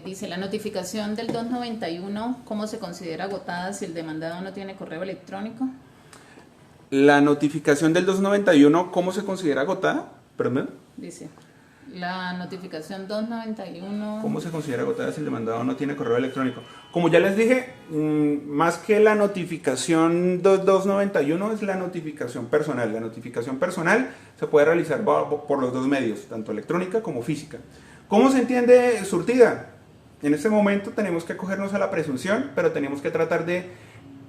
Dice, la notificación del 291, ¿cómo se considera agotada si el demandado no tiene correo electrónico? La notificación del 291, ¿cómo se considera agotada? ¿Perdón? Dice, la notificación 291... ¿Cómo se considera agotada si el demandado no tiene correo electrónico? Como ya les dije, más que la notificación 291 es la notificación personal. La notificación personal se puede realizar por los 2 medios, tanto electrónica como física. ¿Cómo se entiende surtida? En este momento tenemos que acogernos a la presunción, pero tenemos que tratar de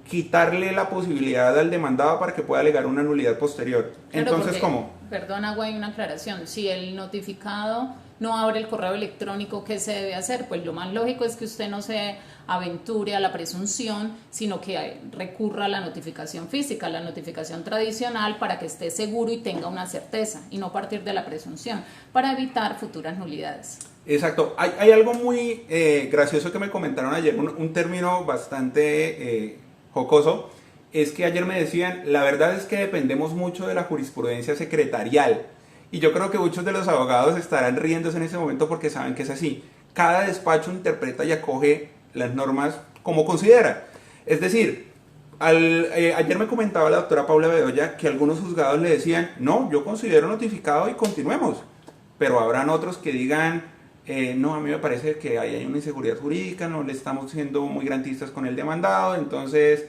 quitarle la posibilidad al demandado para que pueda alegar una nulidad posterior. Claro, Entonces, porque, ¿cómo? Perdón, hago ahí una aclaración. Si el notificado no abre el correo electrónico, ¿qué se debe hacer? Pues lo más lógico es que usted no se aventure a la presunción, sino que recurra a la notificación física, a la notificación tradicional, para que esté seguro y tenga una certeza, y no partir de la presunción, para evitar futuras nulidades. Exacto. Hay algo muy gracioso que me comentaron ayer, un término bastante jocoso, es que ayer me decían, la verdad es que dependemos mucho de la jurisprudencia secretarial. Y yo creo que muchos de los abogados estarán riéndose en ese momento porque saben que es así. Cada despacho interpreta y acoge las normas como considera. Es decir, ayer me comentaba la doctora Paula Bedoya que algunos juzgados le decían, no, yo considero notificado y continuemos. Pero habrán otros que digan, no, a mí me parece que hay una inseguridad jurídica, no le estamos siendo muy garantistas con el demandado. Entonces,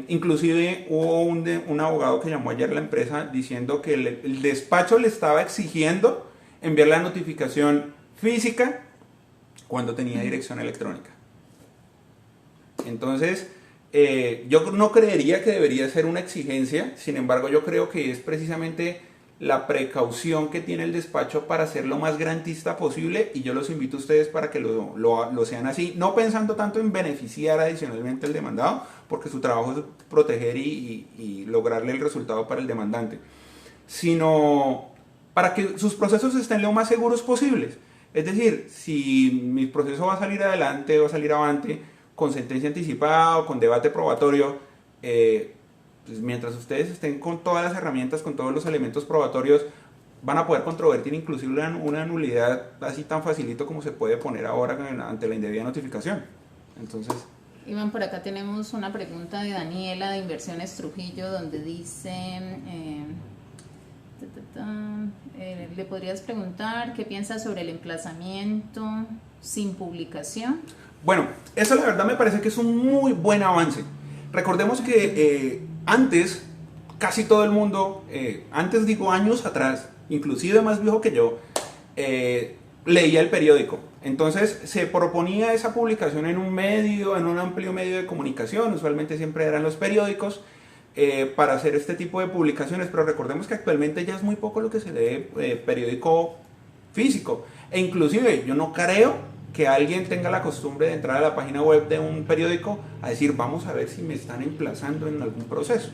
inclusive hubo un abogado que llamó ayer a la empresa diciendo que el despacho le estaba exigiendo enviar la notificación física cuando tenía dirección electrónica. Entonces, yo no creería que debería ser una exigencia, sin embargo yo creo que es precisamente la precaución que tiene el despacho para ser lo más garantista posible, y yo los invito a ustedes para que lo sean así, no pensando tanto en beneficiar adicionalmente al demandado, porque su trabajo es proteger y lograrle el resultado para el demandante, sino para que sus procesos estén lo más seguros posibles. Es decir, si mi proceso va a salir adelante, va a salir avante, con sentencia anticipada o con debate probatorio, pues mientras ustedes estén con todas las herramientas, con todos los elementos probatorios, van a poder controvertir inclusive una nulidad así tan facilito como se puede poner ahora ante la indebida notificación. Entonces, Iván, por acá tenemos una pregunta de Daniela de Inversiones Trujillo, donde dice, ¿le podrías preguntar qué piensas sobre el emplazamiento sin publicación? Bueno, eso la verdad me parece que es un muy buen avance. Recordemos que antes, casi todo el mundo, antes digo años atrás, inclusive más viejo que yo, leía el periódico. Entonces se proponía esa publicación en un medio, en un amplio medio de comunicación, usualmente siempre eran los periódicos, para hacer este tipo de publicaciones, pero recordemos que actualmente ya es muy poco lo que se lee periódico físico, e inclusive yo no creo que alguien tenga la costumbre de entrar a la página web de un periódico a decir, vamos a ver si me están emplazando en algún proceso.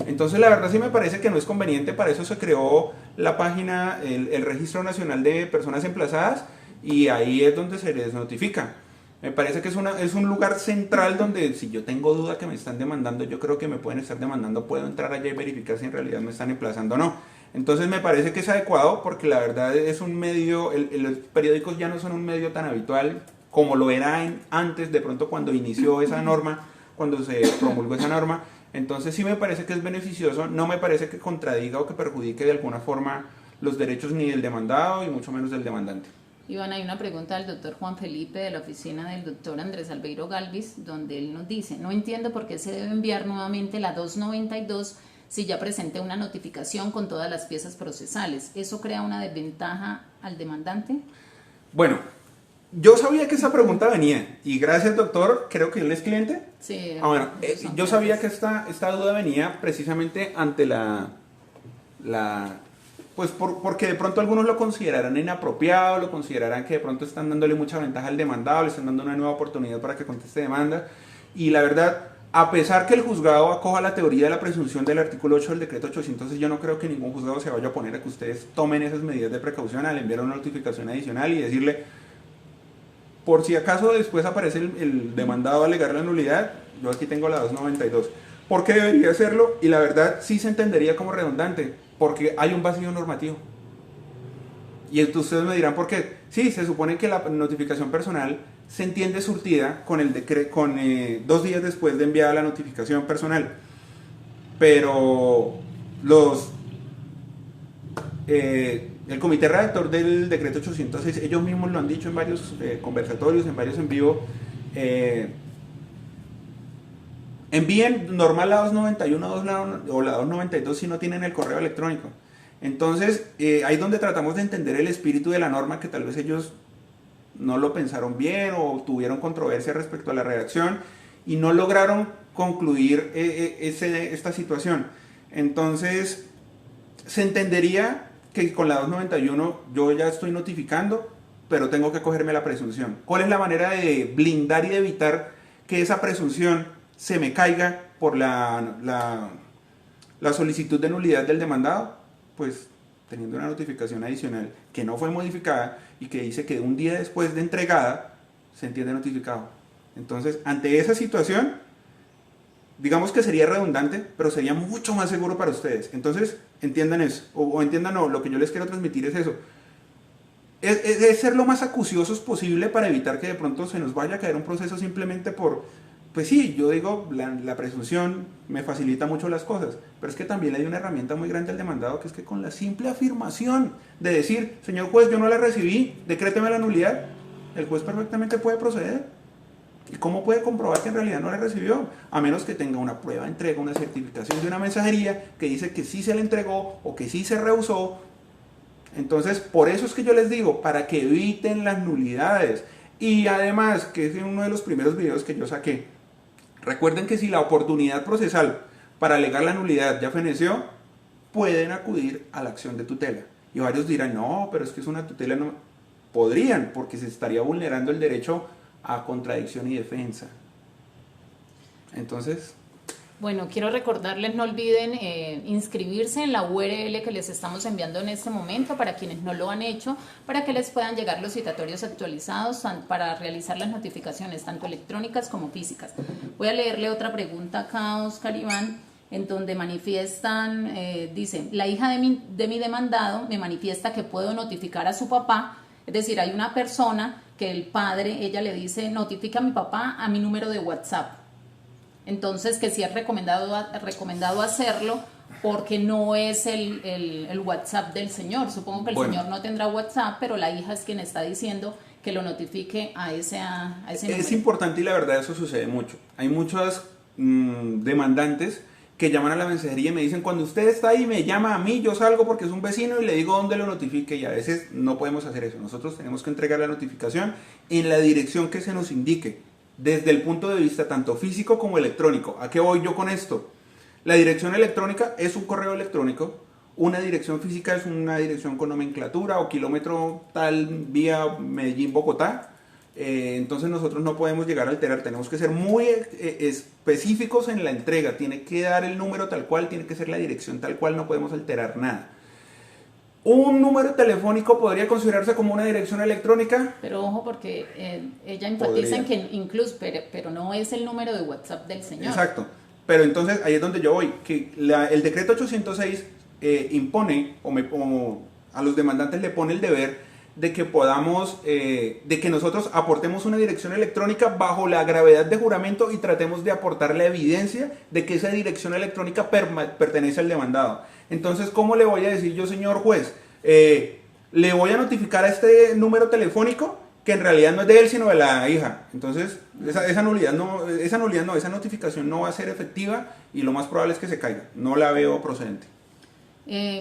Entonces la verdad sí me parece que no es conveniente, para eso se creó la página, el Registro Nacional de Personas Emplazadas, y ahí es donde se les notifica. Me parece que es un lugar central donde si yo tengo duda que me están demandando, yo creo que me pueden estar demandando, puedo entrar allá y verificar si en realidad me están emplazando o no. Entonces me parece que es adecuado porque la verdad es un medio, los periódicos ya no son un medio tan habitual como lo era antes, de pronto cuando inició esa norma, cuando se promulgó esa norma. Entonces sí me parece que es beneficioso, no me parece que contradiga o que perjudique de alguna forma los derechos ni del demandado y mucho menos del demandante. Iván, hay una pregunta del doctor Juan Felipe de la oficina del doctor Andrés Albeiro Galvis, donde él nos dice, no entiendo por qué se debe enviar nuevamente la 292 si ya presenté una notificación con todas las piezas procesales. ¿Eso crea una desventaja al demandante? Bueno, yo sabía que esa pregunta venía y gracias doctor, creo que él es cliente. Sí. Bueno, yo sabía que esta duda venía precisamente ante pues porque de pronto algunos lo considerarán inapropiado, lo considerarán que de pronto están dándole mucha ventaja al demandado, le están dando una nueva oportunidad para que conteste demanda. Y la verdad, a pesar que el juzgado acoja la teoría de la presunción del artículo 8 del decreto 806, yo no creo que ningún juzgado se vaya a oponer a que ustedes tomen esas medidas de precaución al enviar una notificación adicional y decirle, por si acaso después aparece el demandado a alegar la nulidad, yo aquí tengo la 292. ¿Por qué debería hacerlo? Y la verdad sí se entendería como redundante, porque hay un vacío normativo. Y ustedes me dirán por qué. Sí, se supone que la notificación personal se entiende surtida con 2 días después de enviada la notificación personal. Pero el comité redactor del decreto 806, ellos mismos lo han dicho en varios conversatorios, en varios en vivo, envíen normal la 291 o la 292 si no tienen el correo electrónico. Entonces, ahí es donde tratamos de entender el espíritu de la norma, que tal vez ellos no lo pensaron bien o tuvieron controversia respecto a la redacción y no lograron concluir esta situación. Entonces, se entendería que con la 291 yo ya estoy notificando, pero tengo que cogerme la presunción. ¿Cuál es la manera de blindar y de evitar que esa presunción se me caiga por la solicitud de nulidad del demandado? Pues teniendo una notificación adicional que no fue modificada y que dice que un día después de entregada se entiende notificado. Entonces, ante esa situación, digamos que sería redundante, pero sería mucho más seguro para ustedes. Entonces, entiendan eso, o entiendan, no, lo que yo les quiero transmitir es eso. Es ser lo más acuciosos posible para evitar que de pronto se nos vaya a caer un proceso simplemente por... Pues sí, yo digo, la presunción me facilita mucho las cosas, pero es que también le hay una herramienta muy grande al demandado, que es que con la simple afirmación de decir, señor juez, yo no la recibí, decréteme la nulidad, el juez perfectamente puede proceder. ¿Y cómo puede comprobar que en realidad no la recibió? A menos que tenga una prueba de entrega, una certificación de una mensajería que dice que sí se le entregó o que sí se rehusó. Entonces, por eso es que yo les digo, para que eviten las nulidades. Y además, que es uno de los primeros videos que yo saqué, recuerden que si la oportunidad procesal para alegar la nulidad ya feneció, pueden acudir a la acción de tutela. Y varios dirán, no, pero es que es una tutela. No podrían, porque se estaría vulnerando el derecho a contradicción y defensa. Entonces... Bueno, quiero recordarles, no olviden inscribirse en la URL que les estamos enviando en este momento para quienes no lo han hecho, para que les puedan llegar los citatorios actualizados para realizar las notificaciones, tanto electrónicas como físicas. Voy a leerle otra pregunta acá a Oscar Iván, en donde manifiestan, dice, la hija de mi demandado me manifiesta que puedo notificar a su papá, es decir, hay una persona que el padre, ella le dice, notifica a mi papá a mi número de WhatsApp. Entonces, que sí es recomendado hacerlo porque no es el WhatsApp del señor. Supongo que el señor no tendrá WhatsApp, pero la hija es quien está diciendo que lo notifique a ese número. Es importante y la verdad eso sucede mucho. Hay muchas demandantes que llaman a la mensajería y me dicen, cuando usted está ahí me llama a mí, yo salgo porque es un vecino y le digo dónde lo notifique, y a veces no podemos hacer eso. Nosotros tenemos que entregar la notificación en la dirección que se nos indique, desde el punto de vista tanto físico como electrónico. ¿A qué voy yo con esto? La dirección electrónica es un correo electrónico, una dirección física es una dirección con nomenclatura o kilómetro tal vía Medellín-Bogotá. Entonces nosotros no podemos llegar a alterar, tenemos que ser muy específicos en la entrega, tiene que dar el número tal cual, tiene que ser la dirección tal cual, no podemos alterar nada. ¿Un número telefónico podría considerarse como una dirección electrónica? Pero ojo, porque ella enfatiza en que incluso, pero no es el número de WhatsApp del señor. Exacto. Pero entonces ahí es donde yo voy, que el decreto 806 impone, o a los demandantes le pone el deber de que podamos, de que nosotros aportemos una dirección electrónica bajo la gravedad de juramento y tratemos de aportar la evidencia de que esa dirección electrónica pertenece al demandado. Entonces, ¿cómo le voy a decir yo, señor juez? Le voy a notificar a este número telefónico que en realidad no es de él, sino de la hija. Entonces, esa notificación no va a ser efectiva y lo más probable es que se caiga. No la veo procedente.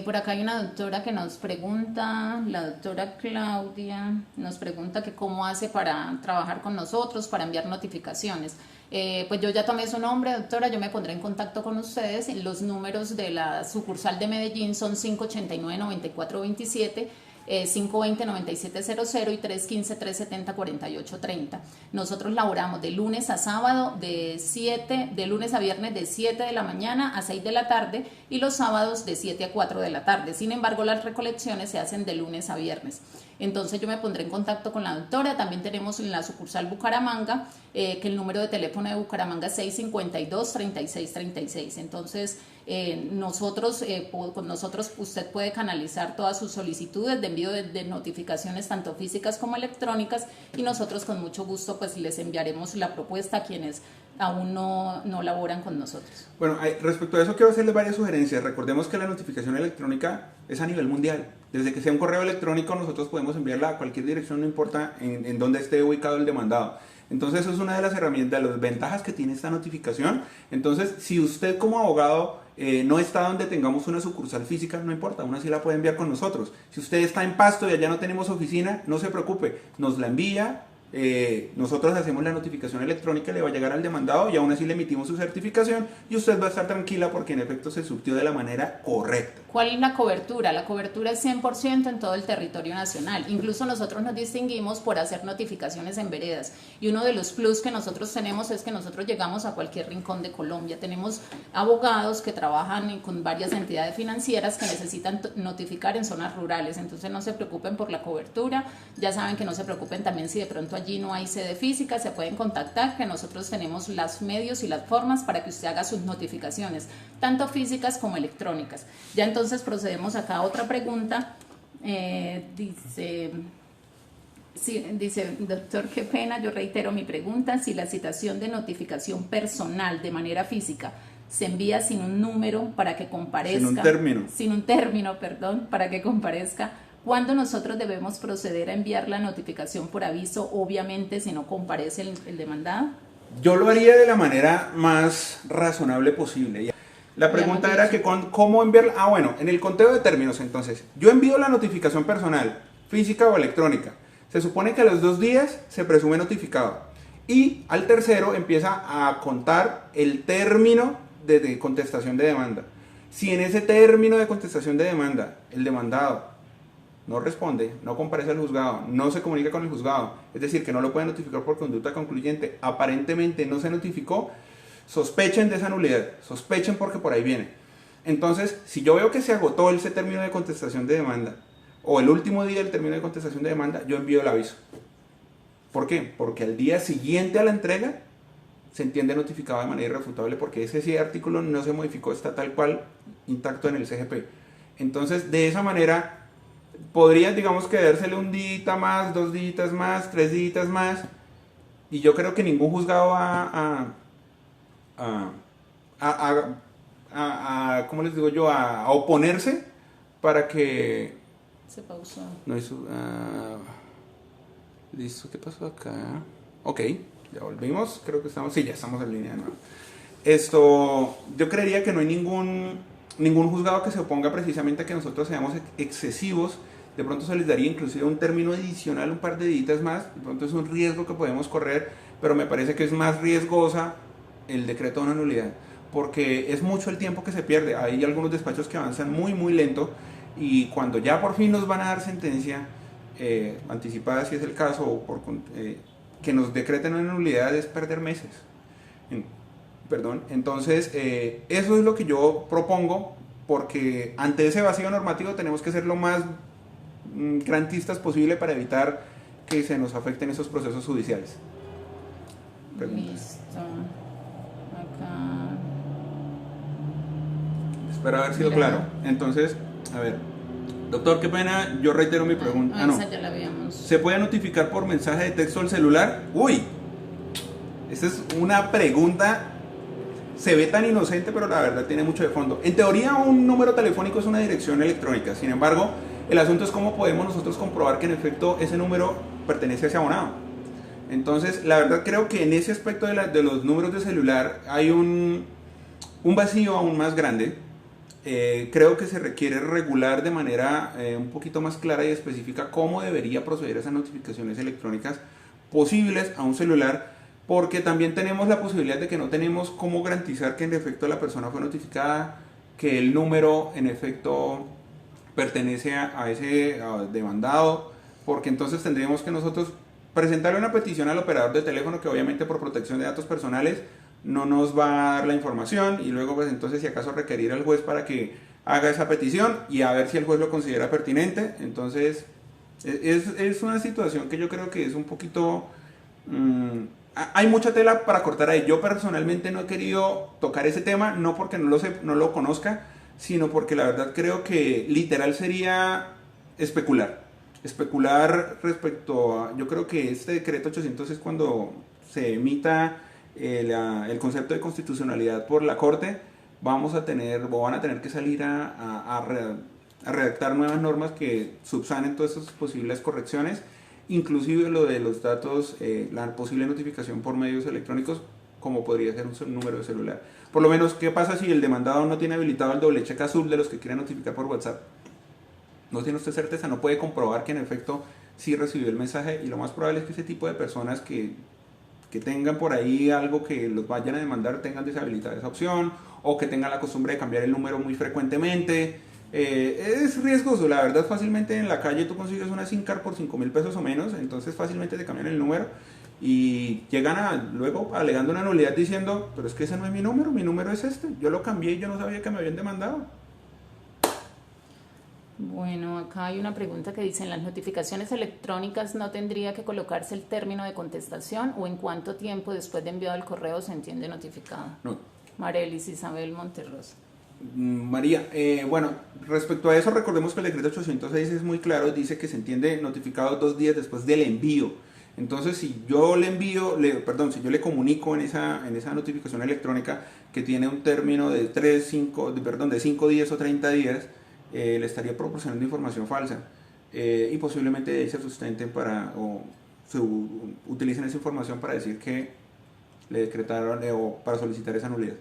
Por acá hay una doctora que nos pregunta, la doctora Claudia, nos pregunta que cómo hace para trabajar con nosotros, para enviar notificaciones. Pues yo ya tomé su nombre, doctora, yo me pondré en contacto con ustedes. Los números de la sucursal de Medellín son 589-9427, 520-9700 y 315-370-4830. Nosotros laboramos de lunes a sábado, de lunes a viernes de 7 de la mañana a 6 de la tarde y los sábados de 7 a 4 de la tarde. Sin embargo, las recolecciones se hacen de lunes a viernes. Entonces yo me pondré en contacto con la doctora. También tenemos en la sucursal Bucaramanga, que el número de teléfono de Bucaramanga es 652-3636. Entonces con nosotros usted puede canalizar todas sus solicitudes de envío de notificaciones tanto físicas como electrónicas, y nosotros con mucho gusto pues les enviaremos la propuesta a quienes aún no laboran con nosotros. Bueno, respecto a eso quiero hacerles varias sugerencias. Recordemos que la notificación electrónica es a nivel mundial. Desde que sea un correo electrónico nosotros podemos enviarla a cualquier dirección, no importa en dónde esté ubicado el demandado. Entonces eso es una de las herramientas, de las ventajas que tiene esta notificación. Entonces, si usted como abogado no está donde tengamos una sucursal física, no importa, aún así la puede enviar con nosotros. Si usted está en Pasto y allá no tenemos oficina, no se preocupe, nos la envía, nosotros hacemos la notificación electrónica, le va a llegar al demandado y aún así le emitimos su certificación y usted va a estar tranquila porque en efecto se surtió de la manera correcta. ¿Cuál es la cobertura? La cobertura es 100% en todo el territorio nacional. Incluso nosotros nos distinguimos por hacer notificaciones en veredas. Y uno de los plus que nosotros tenemos es que nosotros llegamos a cualquier rincón de Colombia. Tenemos abogados que trabajan con varias entidades financieras que necesitan notificar en zonas rurales. Entonces no se preocupen por la cobertura. Ya saben que no se preocupen también si de pronto allí no hay sede física. Se pueden contactar, que nosotros tenemos los medios y las formas para que usted haga sus notificaciones, tanto físicas como electrónicas. Ya entonces procedemos acá a otra pregunta. Dice, doctor, qué pena, yo reitero mi pregunta. Si la citación de notificación personal de manera física se envía sin un número para que comparezca. Sin un término, perdón, para que comparezca. ¿Cuándo nosotros debemos proceder a enviar la notificación por aviso? Obviamente, si no comparece el demandado. Yo lo haría de la manera más razonable posible. La pregunta era que cómo enviarla. Bueno, en el conteo de términos, entonces, yo envío la notificación personal, física o electrónica. Se supone que a los 2 días se presume notificado. Y al tercero empieza a contar el término de contestación de demanda. Si en ese término de contestación de demanda el demandado no responde, no comparece al juzgado, no se comunica con el juzgado, es decir, que no lo puede notificar por conducta concluyente, aparentemente no se notificó, sospechen de esa nulidad, sospechen porque por ahí viene. Entonces, si yo veo que se agotó ese término de contestación de demanda, o el último día del término de contestación de demanda, yo envío el aviso. ¿Por qué? Porque al día siguiente a la entrega se entiende notificado de manera irrefutable, porque ese artículo no se modificó, está tal cual intacto en el CGP. Entonces, de esa manera podría, digamos, que dársele un día más, 2 días más, 3 días más, y yo creo que ningún juzgado va ¿cómo les digo yo? A oponerse para que... Se pausó. No hizo... listo, ¿qué pasó acá? Ok, ya volvimos, creo que estamos... Sí, ya estamos en línea de nuevo. Yo creería que no hay ningún juzgado que se oponga precisamente a que nosotros seamos excesivos. De pronto se les daría inclusive un término adicional, un par de días más. De pronto es un riesgo que podemos correr, pero me parece que es más riesgosa el decreto de una nulidad, porque es mucho el tiempo que se pierde. Hay algunos despachos que avanzan muy muy lento, y cuando ya por fin nos van a dar sentencia anticipada, si es el caso, o que nos decreten una nulidad, es perder meses. Entonces eso es lo que yo propongo. porque ante ese vacío normativo tenemos que ser lo más garantistas posible para evitar que se nos afecten esos procesos judiciales. Preguntas. Listo. Acá. Espero haber sido claro. Entonces, a ver, doctor, qué pena, yo reitero mi pregunta. No. Esa ya la habíamos. ¿Se puede notificar por mensaje de texto al celular? Uy, esta es una pregunta, se ve tan inocente, pero la verdad tiene mucho de fondo. En teoría, un número telefónico es una dirección electrónica. Sin embargo, el asunto es cómo podemos nosotros comprobar que en efecto ese número pertenece a ese abonado. Entonces, la verdad creo que en ese aspecto de los números de celular hay un vacío aún más grande. Creo que se requiere regular de manera un poquito más clara y específica cómo debería proceder esas notificaciones electrónicas posibles a un celular, porque también tenemos la posibilidad de que no tenemos cómo garantizar que en efecto la persona fue notificada, que el número en efecto pertenece a ese demandado, porque entonces tendríamos que nosotros presentarle una petición al operador de teléfono que obviamente por protección de datos personales no nos va a dar la información, y luego pues entonces si acaso requerir al juez para que haga esa petición y a ver si el juez lo considera pertinente. Entonces es una situación que yo creo que es un poquito hay mucha tela para cortar ahí. Yo personalmente no he querido tocar ese tema, no porque no lo conozca, sino porque la verdad creo que literal sería especular respecto a, yo creo que este decreto 800 es cuando se emita el concepto de constitucionalidad por la Corte, van a tener que salir a redactar nuevas normas que subsanen todas esas posibles correcciones, inclusive lo de los datos, la posible notificación por medios electrónicos, como podría ser un número de celular. Por lo menos, ¿qué pasa si el demandado no tiene habilitado el doble check azul de los que quieren notificar por WhatsApp? No tiene usted certeza, no puede comprobar que en efecto sí recibió el mensaje, y lo más probable es que ese tipo de personas que tengan por ahí algo que los vayan a demandar tengan deshabilitada esa opción, o que tengan la costumbre de cambiar el número muy frecuentemente. Es riesgoso, la verdad. Fácilmente en la calle tú consigues una SIM card por 5.000 pesos o menos, entonces fácilmente te cambian el número y llegan luego alegando una nulidad diciendo, pero es que ese no es mi número es este, yo lo cambié y yo no sabía que me habían demandado. Bueno, acá hay una pregunta que dice: ¿en las notificaciones electrónicas no tendría que colocarse el término de contestación, o en cuánto tiempo después de enviado el correo se entiende notificado? No. Marelis Isabel Monterrosa. María, bueno, respecto a eso, recordemos que el decreto 806 es muy claro, dice que se entiende notificado 2 días después del envío. Entonces, si yo si yo le comunico en esa notificación electrónica que tiene un término de 5 días o 30 días, le estaría proporcionando información falsa, y posiblemente de ahí se sustenten utilicen esa información para decir que le decretaron o para solicitar esa nulidad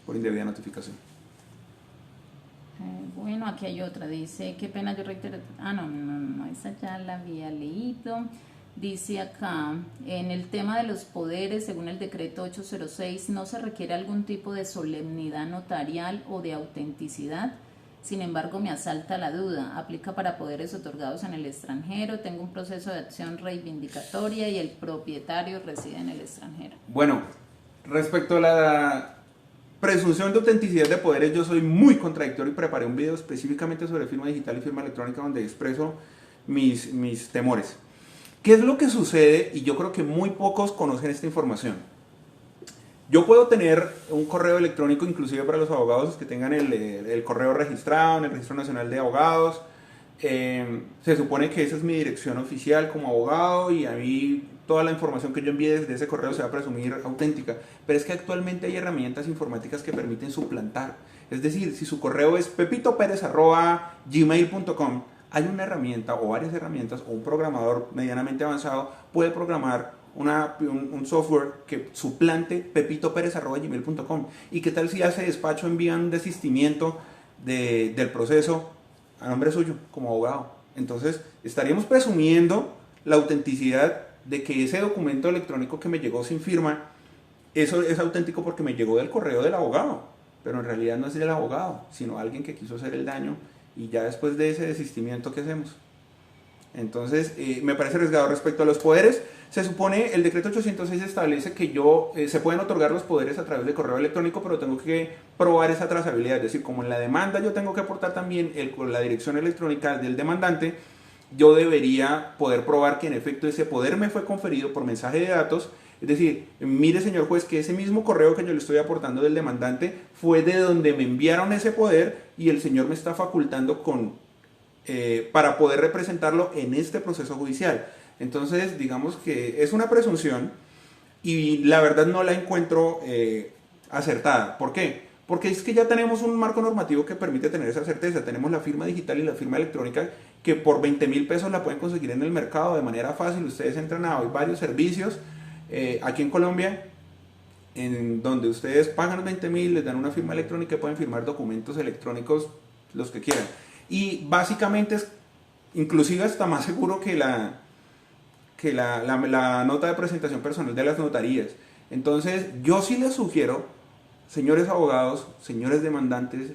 por indebida notificación. Bueno, aquí hay otra, dice, qué pena, yo reitero, no, esa ya la había leído. Dice acá, en el tema de los poderes, según el decreto 806, no se requiere algún tipo de solemnidad notarial o de autenticidad. Sin embargo, me asalta la duda, aplica para poderes otorgados en el extranjero, tengo un proceso de acción reivindicatoria y el propietario reside en el extranjero. Bueno, respecto a la presunción de autenticidad de poderes, yo soy muy contradictorio y preparé un video específicamente sobre firma digital y firma electrónica donde expreso mis temores. ¿Qué es lo que sucede? Y yo creo que muy pocos conocen esta información. Yo puedo tener un correo electrónico, inclusive para los abogados que tengan el correo registrado en el Registro Nacional de Abogados. Se supone que esa es mi dirección oficial como abogado, y a mí toda la información que yo envíe desde ese correo se va a presumir auténtica. Pero es que actualmente hay herramientas informáticas que permiten suplantar. Es decir, si su correo es pepitoperez@gmail.com, hay una herramienta o varias herramientas, o un programador medianamente avanzado puede programar un software que suplante pepitoperez@gmail.com. ¿Y qué tal si hace despacho envían un desistimiento del proceso a nombre suyo como abogado? Entonces estaríamos presumiendo la autenticidad de que ese documento electrónico que me llegó sin firma, eso es auténtico porque me llegó del correo del abogado, pero en realidad no es del abogado, sino alguien que quiso hacer el daño, y ya después de ese desistimiento, ¿qué hacemos? Entonces me parece arriesgado. Respecto a los poderes, Se supone, el decreto 806 establece que se pueden otorgar los poderes a través de correo electrónico, pero tengo que probar esa trazabilidad. Es decir, como en la demanda yo tengo que aportar también la dirección electrónica del demandante, yo debería poder probar que en efecto ese poder me fue conferido por mensaje de datos. Es decir, mire señor juez que ese mismo correo que yo le estoy aportando del demandante fue de donde me enviaron ese poder y el señor me está facultando para poder representarlo en este proceso judicial. Entonces, digamos que es una presunción y la verdad no la encuentro acertada. ¿Por qué? Porque es que ya tenemos un marco normativo que permite tener esa certeza. Tenemos la firma digital y la firma electrónica que por 20.000 pesos la pueden conseguir en el mercado de manera fácil. Ustedes entran a varios servicios aquí en Colombia en donde ustedes pagan 20.000, les dan una firma electrónica y pueden firmar documentos electrónicos los que quieran. Y básicamente es inclusive hasta más seguro que la nota de presentación personal de las notarías. Entonces yo sí les sugiero, señores abogados, señores demandantes,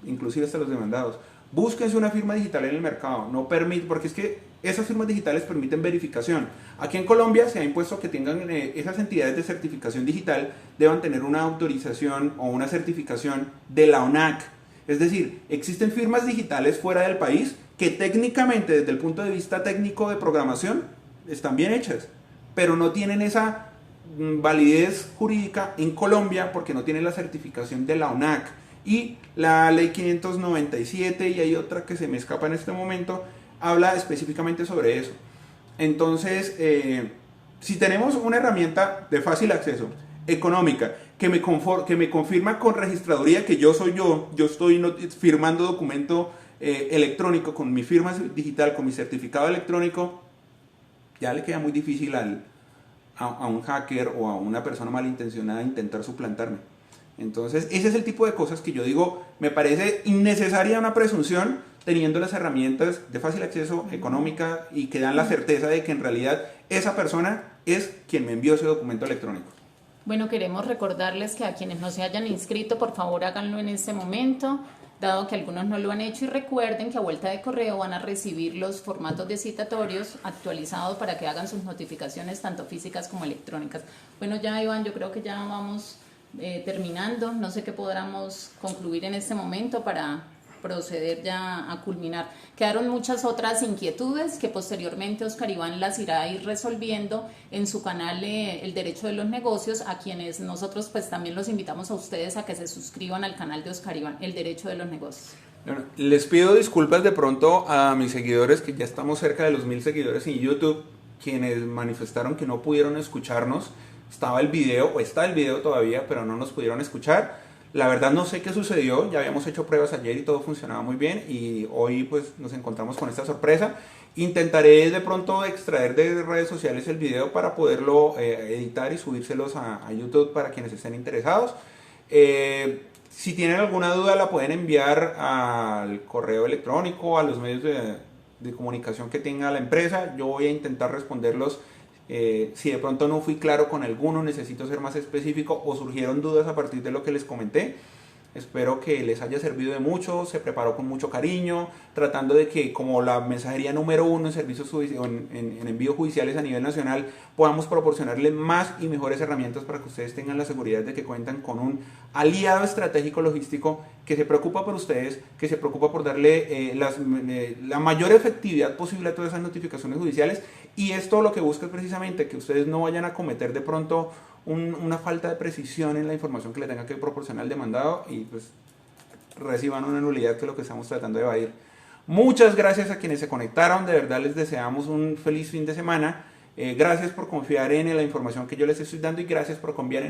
inclusive hasta los demandados, búsquense una firma digital en el mercado, porque es que esas firmas digitales permiten verificación. Aquí en Colombia se ha impuesto que tengan esas entidades de certificación digital deban tener una autorización o una certificación de la ONAC. Es decir, existen firmas digitales fuera del país que técnicamente desde el punto de vista técnico de programación están bien hechas, pero no tienen esa validez jurídica en Colombia porque no tienen la certificación de la ONAC. Y la ley 597 y hay otra que se me escapa en este momento, habla específicamente sobre eso. Entonces, si tenemos una herramienta de fácil acceso, económica, que me confirma con registraduría que yo estoy firmando documento electrónico con mi firma digital, con mi certificado electrónico, ya le queda muy difícil a un hacker o a una persona malintencionada intentar suplantarme. Entonces, ese es el tipo de cosas que yo digo, me parece innecesaria una presunción teniendo las herramientas de fácil acceso económica y que dan la certeza de que en realidad esa persona es quien me envió ese documento electrónico. Bueno, queremos recordarles que a quienes no se hayan inscrito, por favor háganlo en este momento, dado que algunos no lo han hecho, y recuerden que a vuelta de correo van a recibir los formatos de citatorios actualizados para que hagan sus notificaciones tanto físicas como electrónicas. Bueno, ya Iván, yo creo que ya vamos terminando, no sé qué podamos concluir en este momento para proceder ya a culminar. Quedaron muchas otras inquietudes que posteriormente Oscar Iván las irá a ir resolviendo en su canal El Derecho de los Negocios, a quienes nosotros pues también los invitamos a ustedes a que se suscriban al canal de Oscar Iván, El Derecho de los Negocios. Bueno, les pido disculpas de pronto a mis seguidores, que ya estamos cerca de los 1.000 seguidores en YouTube, quienes manifestaron que no pudieron escucharnos. Está el video todavía, pero no nos pudieron escuchar. La verdad no sé qué sucedió, ya habíamos hecho pruebas ayer y todo funcionaba muy bien y hoy pues nos encontramos con esta sorpresa. Intentaré de pronto extraer de redes sociales el video para poderlo editar y subírselos a YouTube para quienes estén interesados. Si tienen alguna duda la pueden enviar al correo electrónico, a los medios de comunicación que tenga la empresa. Yo voy a intentar responderlos. Si de pronto no fui claro con alguno, necesito ser más específico o surgieron dudas a partir de lo que les comenté. Espero que les haya servido de mucho, se preparó con mucho cariño, tratando de que como la mensajería número 1 en servicios en envíos judiciales a nivel nacional, podamos proporcionarle más y mejores herramientas para que ustedes tengan la seguridad de que cuentan con un aliado estratégico logístico que se preocupa por ustedes, que se preocupa por darle la mayor efectividad posible a todas esas notificaciones judiciales. Y esto lo que busca es precisamente que ustedes no vayan a cometer de pronto una falta de precisión en la información que le tenga que proporcionar el demandado y pues reciban una nulidad, que es lo que estamos tratando de evadir. Muchas gracias a quienes se conectaron, de verdad les deseamos un feliz fin de semana. Gracias por confiar en la información que yo les estoy dando y gracias por confiar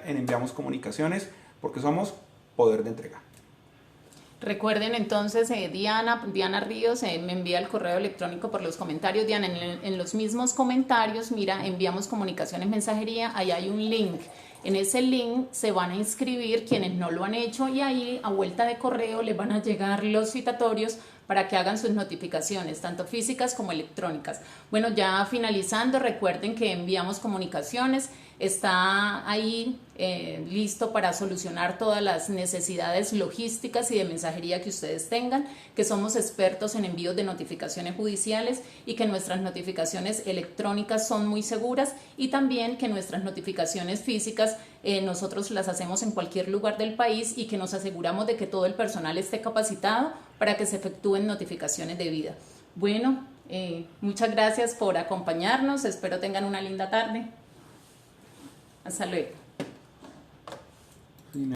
en Enviamos Comunicaciones, porque somos poder de entrega. Recuerden entonces, Diana Ríos me envía el correo electrónico por los comentarios. Diana, en los mismos comentarios, mira, Enviamos Comunicaciones Mensajería, ahí hay un link. En ese link se van a inscribir quienes no lo han hecho y ahí a vuelta de correo les van a llegar los citatorios para que hagan sus notificaciones, tanto físicas como electrónicas. Bueno, ya finalizando, recuerden que Enviamos Comunicaciones está ahí listo para solucionar todas las necesidades logísticas y de mensajería que ustedes tengan, que somos expertos en envíos de notificaciones judiciales y que nuestras notificaciones electrónicas son muy seguras, y también que nuestras notificaciones físicas nosotros las hacemos en cualquier lugar del país y que nos aseguramos de que todo el personal esté capacitado para que se efectúen notificaciones debidas. Bueno, muchas gracias por acompañarnos, espero tengan una linda tarde. Hasta luego.